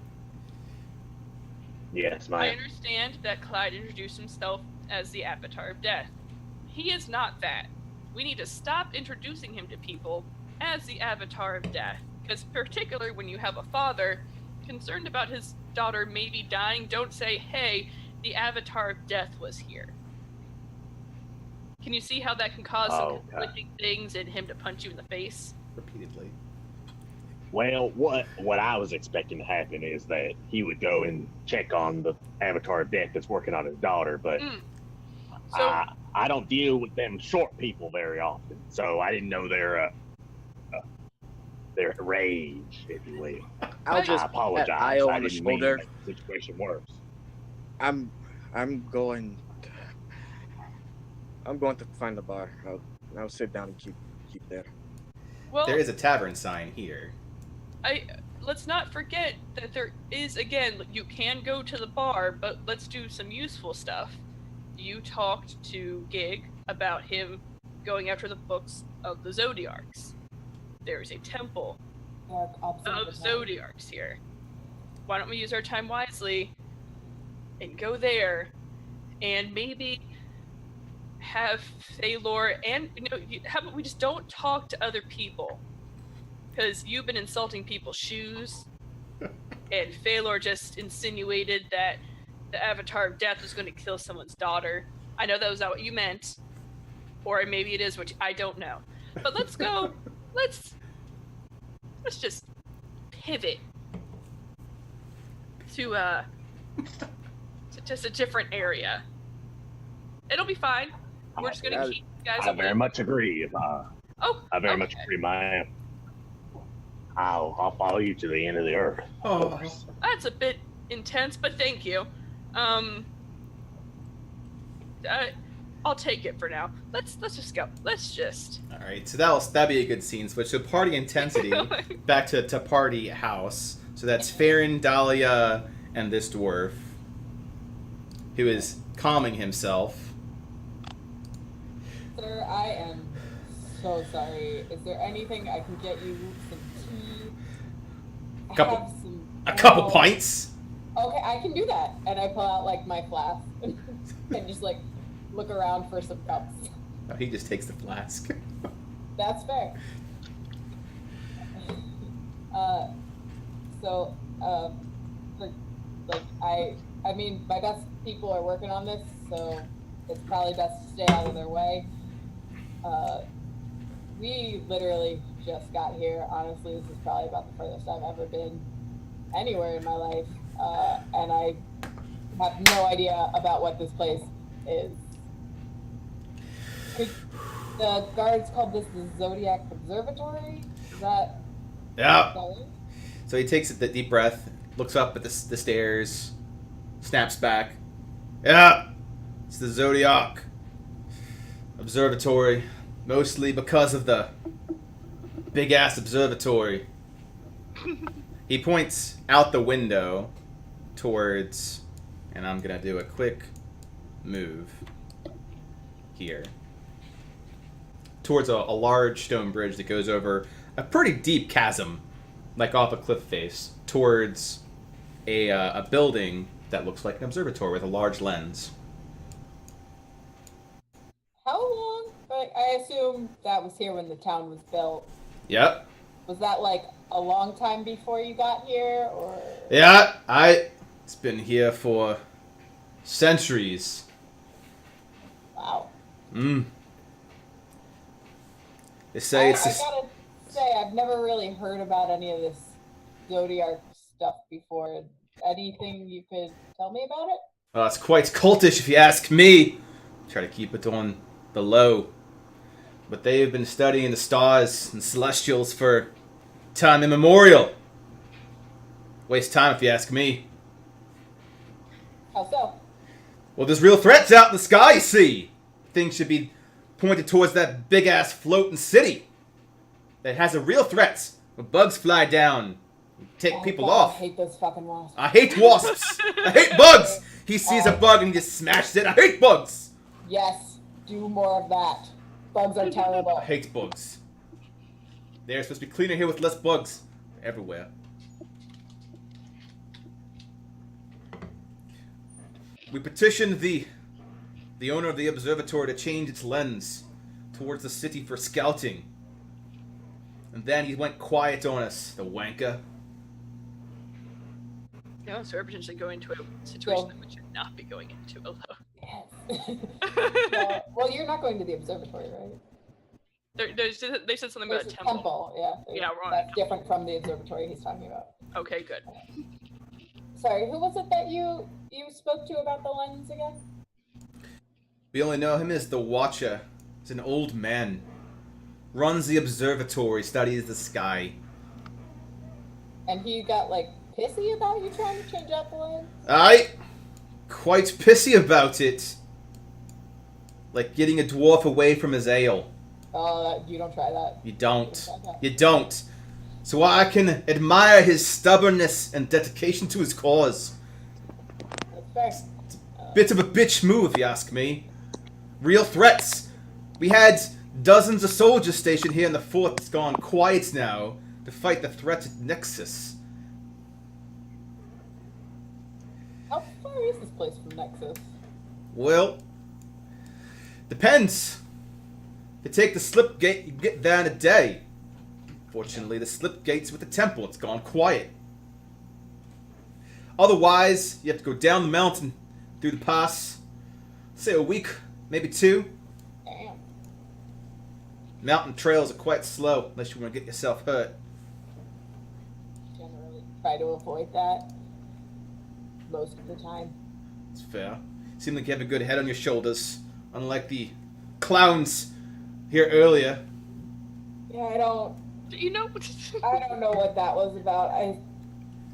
Yes, I man. understand that Clyde introduced himself as the Avatar of Death. He is not that. We need to stop introducing him to people as the Avatar of Death, because particularly when you have a father concerned about his daughter maybe dying, don't say, hey, the Avatar of Death was here. Can you see how that can cause some conflicting things and him to punch you in the face? Repeatedly. Well, what I was expecting to happen is that he would go and check on the Avatar of Death that's working on his daughter, but So, I don't deal with them short people very often, so I didn't know their rage, if you will. I'll just I apologize. pat Io I on the didn't mean shoulder. to make the situation worse. I'm going to find the bar. I'll sit down and keep there. well, There is a tavern sign here. let's not forget that there is, again, you can go to the bar, but let's do some useful stuff. You talked to Gig about him going after the books of the Zodiarcs. There's a temple of Zodiarcs here. Why don't we use our time wisely and go there and maybe have Phalor and, how about we just don't talk to other people? Because you've been insulting people's shoes, and Phalor just insinuated that the Avatar of Death was going to kill someone's daughter. I know that was not what you meant, or maybe it is, which I don't know. But let's go. let's just pivot to just a different area. It'll be fine. We're just gonna keep you guys. I very much agree. I very much okay. agree, ma'am. I'll follow you to the end of the earth. Oh, That's a bit intense, but thank you. I'll take it for now. Let's just go. Let's just. all right. So that'd be a good scene switch. So party intensity back to party house. So that's Farron, Dahlia, and this dwarf who is calming himself. Sir, I am so sorry. Is there anything I can get you? Some tea? I Couple- have some- A couple pints. Okay, I can do that. And I pull out like my flask and just like look around for some cups. Oh, he just takes the flask. That's fair. I mean, my best people are working on this, so it's probably best to stay out of their way. We literally just got here. Honestly, this is probably about the furthest I've ever been anywhere in my life, and I have no idea about what this place is. The guards called this the Zodiac Observatory. Is that? Yeah. Right? So he takes the deep breath, looks up at the stairs, snaps back. Yeah, it's the Zodiac Observatory, mostly because of the big-ass observatory. He points out the window towards, and I'm going to do a quick move here, towards a large stone bridge that goes over a pretty deep chasm, like off a cliff face, towards a building that looks like an observatory with a large lens. How long? Like, I assume that was here when the town was built. Yep. Was that like a long time before you got here, or? Yeah, it's been here for centuries. Wow. They say I gotta say, I've never really heard about any of this Zodiac stuff before. Anything you could tell me about it? It's quite cultish if you ask me. Try to keep it on the low. But they have been studying the stars and celestials for time immemorial. Waste time if you ask me. How so? Well, there's real threats out in the sky, you see. Things should be pointed towards that big-ass floating city that has a real threat. When bugs fly down, and take people God, off. I hate those fucking wasps. I hate wasps. I hate bugs. He sees a bug and he just smashes it. I hate bugs. Yes, do more of that. Bugs are terrible. I hate bugs. They're supposed to be cleaner here with less bugs. Everywhere. We petitioned the owner of the observatory to change its lens towards the city for scouting. And then he went quiet on us, the wanker. No, so we're potentially going into a situation that we should not be going into alone. Yes. Well, you're not going to the observatory, right? They said something about a There's temple. yeah. Yeah, we're on That's different from the observatory he's talking about. Okay, good. Sorry, who was it that you spoke to about the lens again? We only know him as the Watcher. He's an old man. Runs the observatory, studies the sky. And he got, like, pissy about you trying to change out the lens? Aye. Quite pissy about it. Like getting a dwarf away from his ale. Oh, you don't try that. You don't. You don't. So I can admire his stubbornness and dedication to his cause. That's fair. Bit of a bitch move, if you ask me. Real threats. We had dozens of soldiers stationed here in the fort that's gone quiet now to fight the threat at Nexus. How far is this place from Nexus? Well, depends. If you take the slip gate, you get there in a day. Fortunately, the slip gate's with the temple. It's gone quiet. Otherwise, you have to go down the mountain, through the pass. Say a week, maybe 2. Damn. Mountain trails are quite slow, unless you want to get yourself hurt. try to avoid that most of the time. It's fair. Seem like you have a good head on your shoulders, unlike the clowns here earlier. Yeah, I don't know what that was about.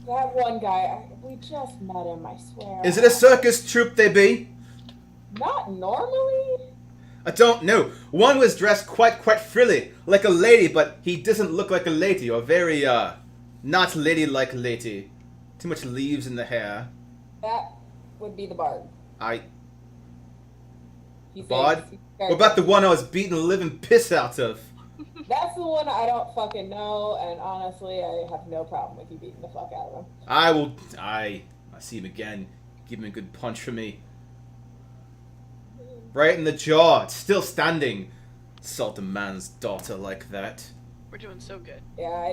That one guy, we just met him, I swear. Is it a circus troupe they be? Not normally. I don't know. One was dressed quite frilly, like a lady, but he doesn't look like a lady, or very, not ladylike lady. Too much leaves in the hair. That would be the bard. Bard? What about the one I was beating the living piss out of? That's the one I don't fucking know, and honestly, I have no problem with you beating the fuck out of him. I see him again. Give him a good punch for me. Right in the jaw. It's still standing. Insult a man's daughter like that. We're doing so good. Yeah, I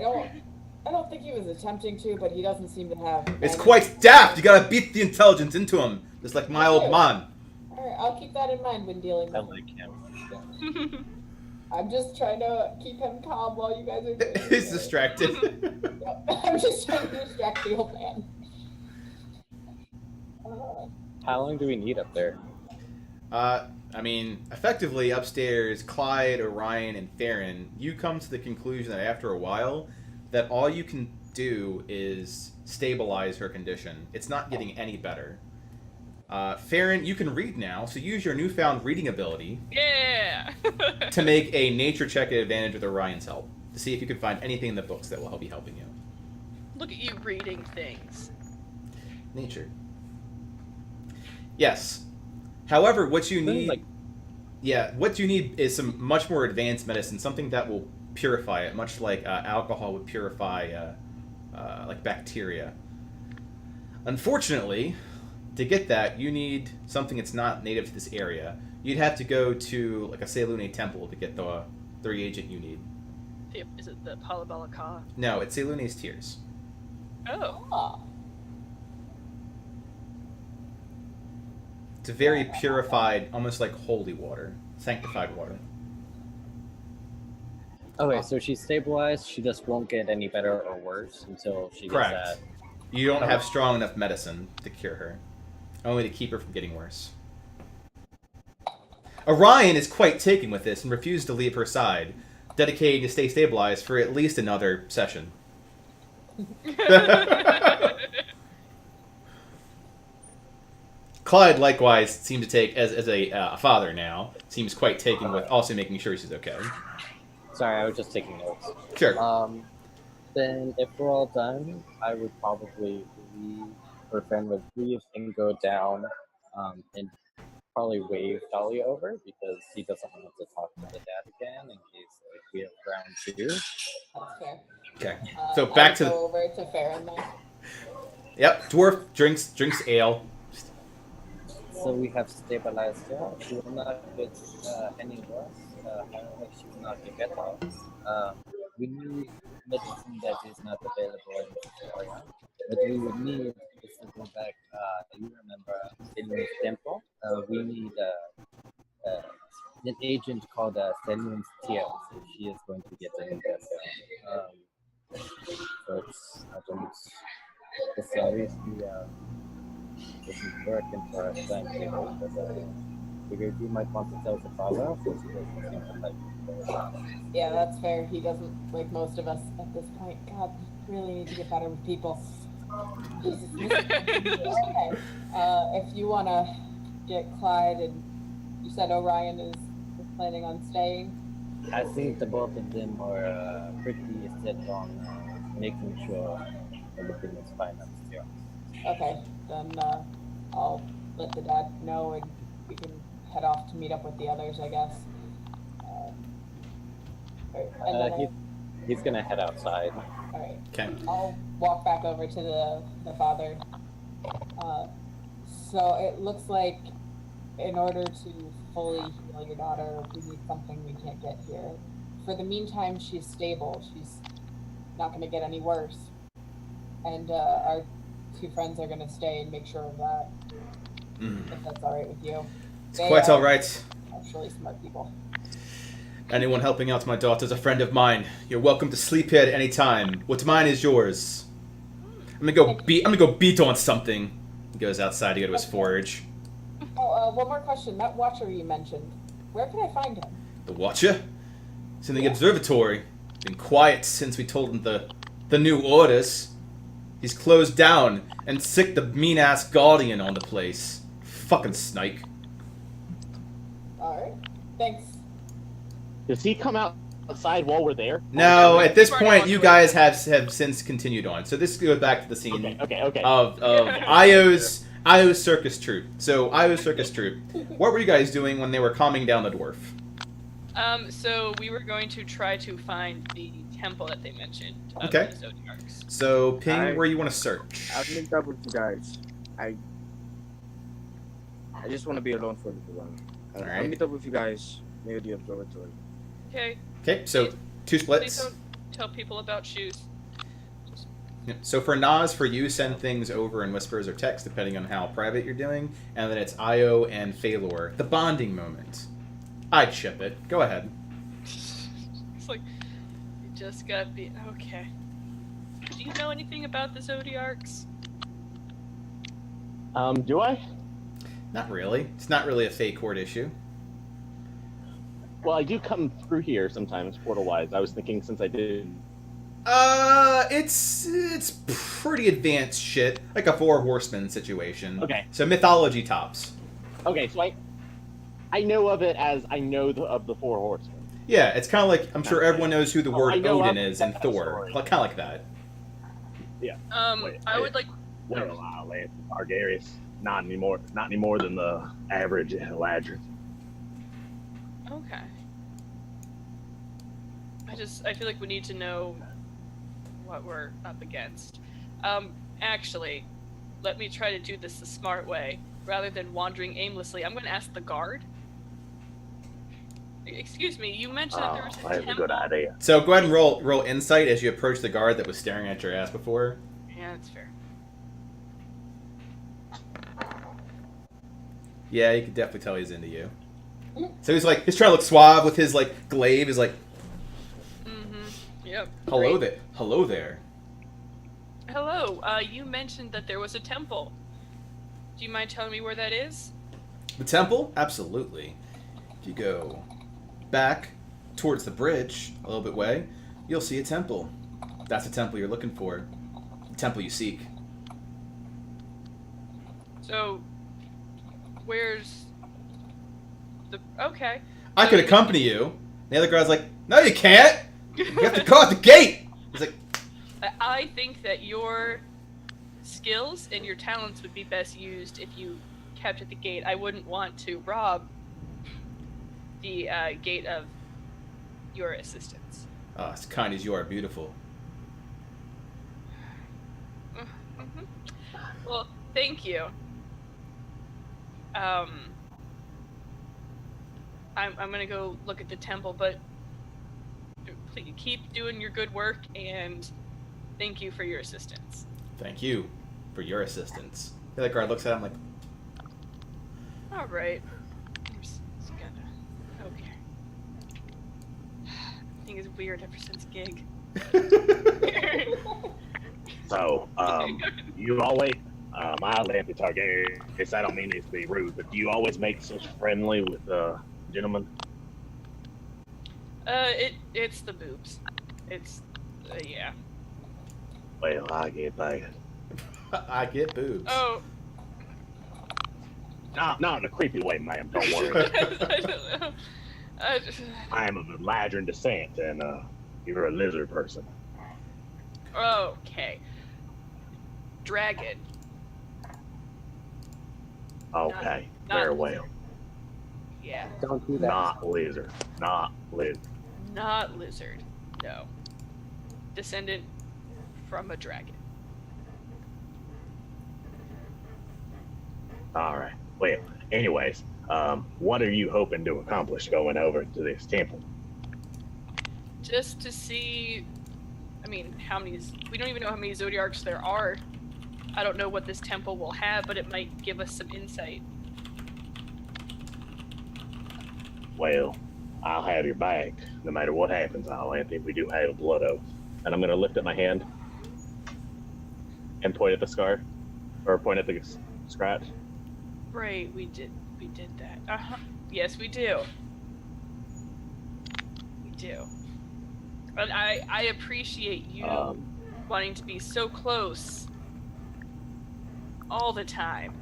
don't think he was attempting to, but he doesn't seem to have... It's quite daft. You gotta beat the intelligence into him. Just like my old man. Alright, I'll keep that in mind when dealing with I him. like him. I'm just trying to keep him calm while you guys are doing it. He's distracted. Yep. I'm just trying to distract the old man. How long do we need up there? I mean, effectively upstairs, Clyde, Orion, and Farron, you come to the conclusion that after a while, that all you can do is stabilize her condition. It's not getting any better. Farron, you can read now, so use your newfound reading ability Yeah! to make a nature check at advantage with Orion's help, to see if you can find anything in the books that will help you helping you. Look at you reading things. Nature. Yes. However, what you need... what you need is some much more advanced medicine, something that will purify it, much like alcohol would purify like bacteria. Unfortunately, to get that, you need something that's not native to this area. You'd have to go to like a Selune temple to get the reagent you need. Is it the Palabalaka? No, it's Selune's tears. Oh. It's a very purified, almost like holy water, sanctified water. Okay, so she's stabilized. She just won't get any better or worse until she gets that. Correct. You don't have strong enough medicine to cure her. Only to keep her from getting worse. Orion is quite taken with this and refuses to leave her side, dedicating to stay stabilized for at least another session. Clyde, likewise, seems to take, as a father now, seems quite taken with also making sure she's okay. Sorry, I was just taking notes. Sure. Then if we're all done, I would probably leave, or friend would leave and go down, and probably wave Dahlia over because he doesn't want to talk to the dad again in case like, we have round 2. That's fair. Okay. So back to go over to Farron now. Yep. Dwarf drinks ale. So we have stabilized her. She will not get any worse. However, she will not get better. We need medicine that is not available in this area. What we would need is to go back. You remember Senua's temple? We need an agent called Senua's Tear. So she is going to get any better. So it's, I don't know, it's obviously isn't working for us timetable, but figured you might want to tell the father since he doesn't seem to like it. Yeah, that's fair. He doesn't like most of us at this point. God, we really need to get better with people. Jesus. Okay. If you want to get Clyde, and you said Orion is planning on staying. I think the both of them are pretty set on making sure everything is fine upstairs. Okay, then I'll let the dad know, and we can head off to meet up with the others, I guess. He's gonna head outside. All right. Okay. I'll walk back over to the father. So it looks like in order to fully heal your daughter, we need something we can't get here. For the meantime, she's stable. She's not going to get any worse. And our 2 friends are going to stay and make sure of that. If that's all right with you. It's quite all right. Actually smart people. Anyone helping out my daughter's a friend of mine. You're welcome to sleep here at any time. What's mine is yours. I'm gonna go beat on something. He goes outside to go to his forge. Oh, one more question. That watcher you mentioned, where can I find him? The Watcher? He's in the observatory. Been quiet since we told him the new orders. He's closed down and sicked the mean-ass Guardian on the place. Fucking snake. Alright. Thanks. Does he come outside while we're there? No, at this We've already point, walked you away. guys have since continued on. So this goes back to the scene Okay. of Io's circus troupe. So Io's circus troupe. What were you guys doing when they were calming down the dwarf? So we were going to try to find the temple that they mentioned. Of Okay. The Zodiarcs. So ping I- where you want to search. I'll meet up with you guys. I just want to be alone for a little while. I'll Alright. meet up with you guys near the observatory. Okay. Okay, so two Please splits. don't tell people about shoes. Yep. So for Nas, for you, send things over in whispers or text, depending on how private you're doing. And then it's Io and Phalor. The bonding moment. I'd ship it. Go ahead. It's like you just got be okay. Do you know anything about the Zodiarcs? Do I? Not really. It's not really a fake court issue. Well, I do come through here sometimes, portal-wise. I was thinking since I did. It's pretty advanced shit, like a Four Horsemen situation. Okay. So mythology tops. Okay, so I know of it as I know of the Four Horsemen. Yeah, it's kind of like I'm sure everyone knows who the Oh, word I know Odin of is in that Thor, story. like kind of like that. I would like. Well, I'll answer Targaryen. Not anymore. Not any more than the average Eladrin. Okay. I feel like we need to know what we're up against. Actually, let me try to do this the smart way. Rather than wandering aimlessly, I'm going to ask the guard. Excuse me, you mentioned that there was a That's temple. a good idea. So go ahead and roll insight as you approach the guard that was staring at your ass before. Yeah, that's fair. Yeah, you can definitely tell he's into you. So he's trying to look suave with his glaive. He's like, Mm-hmm. Yep. hello Great. there, hello there. Hello. You mentioned that there was a temple. Do you mind telling me where that is? The temple, absolutely. If you go back towards the bridge a little bit way, you'll see a temple. That's the temple you're looking for. The temple you seek. So, where's the? Okay. I could accompany you. The other guy's like, no, you can't. You have to go at the gate. He's like, I think that your skills and your talents would be best used if you kept at the gate. I wouldn't want to rob the gate of your assistants. oh, as kind as you are beautiful. Mhm. Well, thank you. I'm gonna go look at the temple, but please keep doing your good work and thank you for your assistance. Thank you for your assistance. The other guard looks at him like, All right. I'm just gonna. Okay. Thing is weird ever since gig. So, you always, I'll answer Targaryen. I don't mean this to be rude, but do you always make such friendly with gentlemen? It's the boobs. It's yeah. Well, I get that. I get boobs. Oh. Not in a creepy way, ma'am. Don't I worry. don't know. I am of Eladrin descent, and you're a lizard person. Okay. Dragon. Okay, Not very lizard. well. Yeah. Don't do that. Not lizard. Not lizard. Not lizard. No. Descendant from a dragon. All right. Well, anyways, what are you hoping to accomplish going over to this temple? Just to see, I mean, we don't even know how many Zodiarcs there are. I don't know what this temple will have, but it might give us some insight. Well, I'll have your back. No matter what happens, Anthony, we do have a blood oath. And I'm going to lift up my hand. And point at the scar, or point at the scratch. Right, we did that. Yes, we do. We do. And I appreciate you wanting to be so close all the time.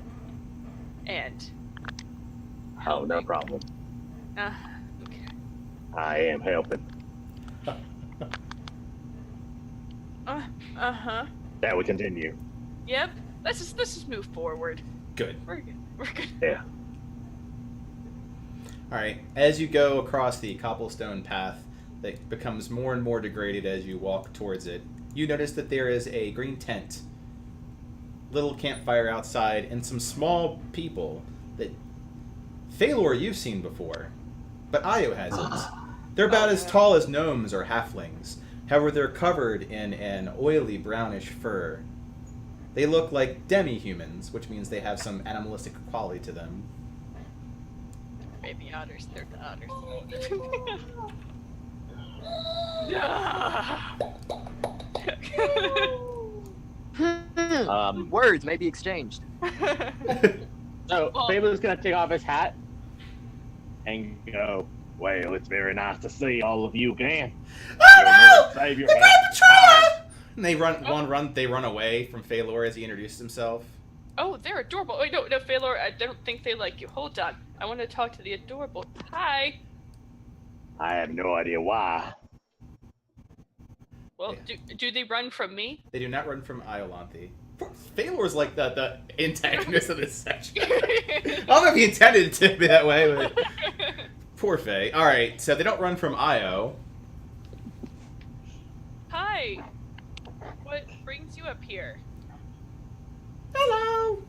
And Oh, no problem. okay. I am helping. That would continue. Yep. Let's just move forward. Good. We're good. We're good. Yeah. All right. As you go across the cobblestone path that becomes more and more degraded as you walk towards it, you notice that there is a green tent, little campfire outside, and some small people that Phalor you've seen before, but Io hasn't. They're about as tall as gnomes or halflings. However, they're covered in an oily brownish fur. They look like demi-humans, which means they have some animalistic quality to them. Baby otters, they're the otters. Words may be exchanged. So Well- Fable's gonna take off his hat And go, well, it's very nice to see all of you again. Oh no! Save your The Great hat. Betrayer! And they run away from Phalor as he introduced himself. Oh, they're adorable. Wait, no, Phalor, I don't think they like you. Hold on. I want to talk to the adorable. Hi. I have no idea why. Well, do they run from me? They do not run from Iolanthe. Phalor's like the antagonist of this section. I don't know if he intended it to be that way, but poor Faye. All right, so they don't run from Io. Hi. What brings you up here? Hello.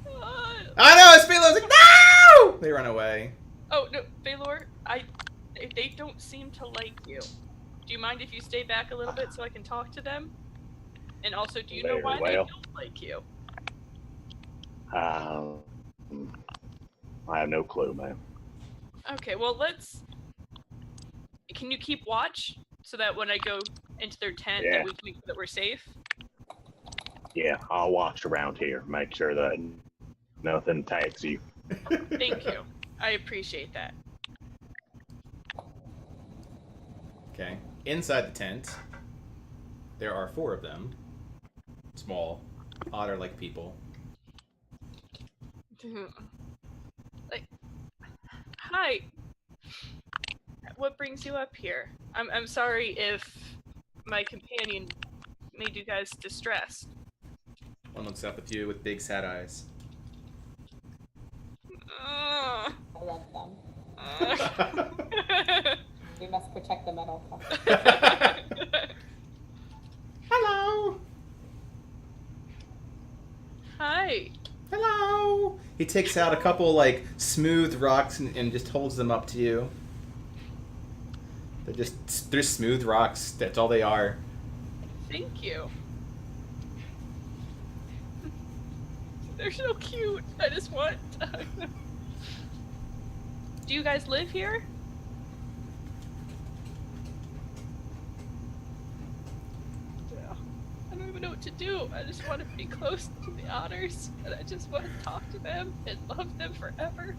Uh, I know. It's Phalor's like no. They run away. oh no, Phalor, they don't seem to like you. Do you mind if you stay back a little bit so I can talk to them? And also, do you know Very why they well. don't like you? I have no clue, man. Okay, well let's. Can you keep watch so that when I go into their tent, Yeah. that we can make sure that we're safe? Yeah, I'll watch around here, make sure that nothing tags you. Thank you. I appreciate that. Okay. Inside the tent, there are 4 of them. Small, otter-like people. Like, hi. What brings you up here? I'm sorry if my companion made you guys distressed. One looks up at you with big sad eyes. Ugh. I love them. Ugh. We must protect them at all costs. Hello. Hi. Hello. He takes out a couple like smooth rocks and just holds them up to you. They're smooth rocks. That's all they are. Thank you. They're so cute. I just want. Do you guys live here? I don't even know what to do. I just want to be close to the otters, and I just want to talk to them and love them forever.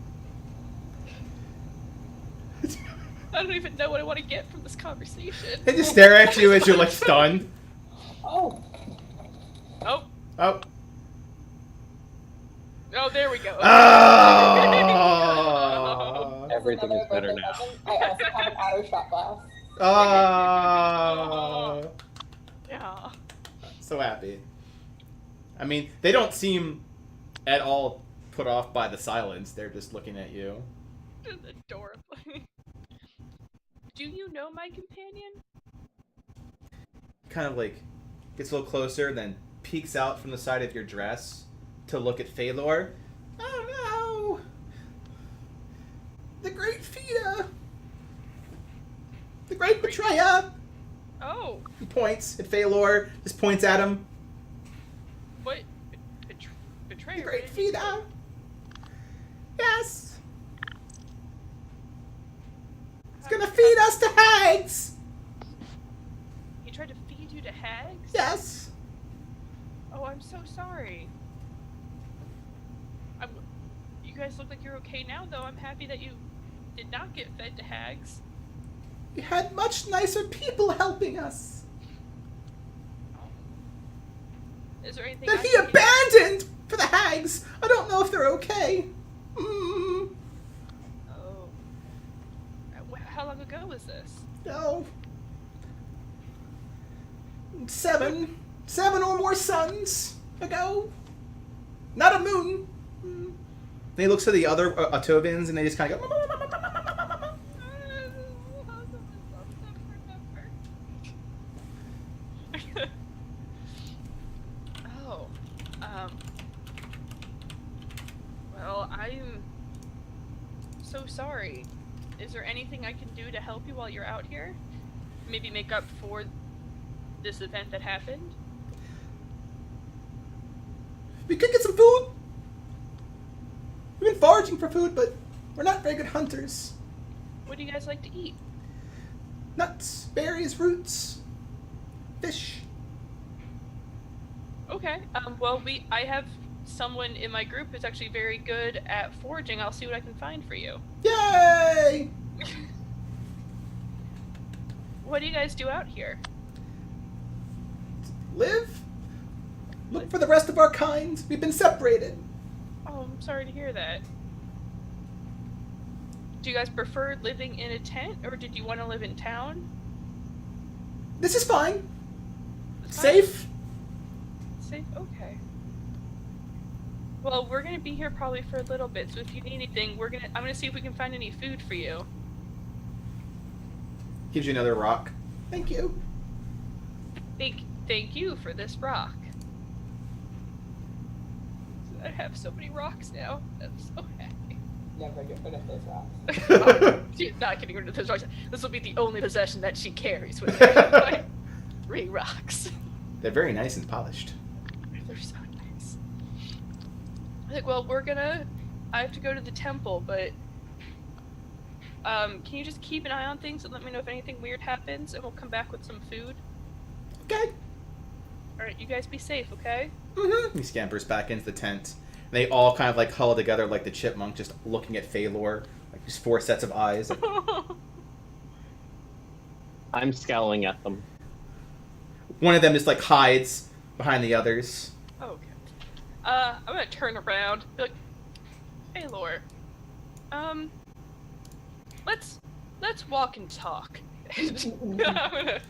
I don't even know what I want to get from this conversation. They just stare at you as you're like stunned. Oh, Oh, Oh. oh, there we go. Oh. Everything is better birthday now. present, I also have an auto shot glass. Oh. Yeah. So happy. I mean, they don't seem at all put off by the silence. They're just looking at you. Adorably. Do you know my companion? Kind of like gets a little closer, then peeks out from the side of your dress to look at Phalor. Oh no! The Great Fida! The Great Betrayer! Oh, He points at Phalor, just points at him. what? The Betrayer? Great Fida! Yes! It's gonna feed us to hags! He tried to feed you to hags? Yes! Oh, I'm You guys look like you're okay now, though. I'm happy that you did not get fed to hags. We had much nicer people helping us. Is there anything That I he can do? abandoned for the hags. I don't know if they're okay. Oh. How long ago was this? No. 7 or more suns ago. Not a moon. Then he looks to the other Atovans and they just kind of go. Oh. Well, I'm so sorry. Is there anything I can do to help you while you're out here? Maybe make up for this event that happened? We could get some food. We've been foraging for food, but we're not very good hunters. What do you guys like to eat? Nuts, berries, roots, fish. Okay. Well, I have someone in my group who's actually very good at foraging. I'll see what I can find for you. Yay! What do you guys do out here? Live? Look for the rest of our kind. We've been separated. Oh, I'm sorry to hear that. Do you guys prefer living in a tent, or did you want to live in town? This is fine. It's Safe. Safe? Okay. Well, we're gonna be here probably for a little bit, so if you need anything, I'm gonna see if we can find any food for you. Gives you another rock. Thank you. Thank you for this rock. I have so many rocks now. I'm so happy. Never get rid of those rocks. She's not getting rid of those rocks. This will be the only possession that she carries with her. 3 rocks. They're very nice and polished. They're so nice. Like, well, I have to go to the temple, but can you just keep an eye on things and let me know if anything weird happens, and we'll come back with some food? Okay. Alright, you guys be safe, okay? Mm-hmm. He scampers back into the tent. They all kind of like huddle together like the chipmunk, just looking at Phalor, like just 4 sets of eyes. I'm scowling at them. One of them just like hides behind the others. Okay. I'm gonna turn around, be like, hey, Lore. Let's walk and talk. I'm gonna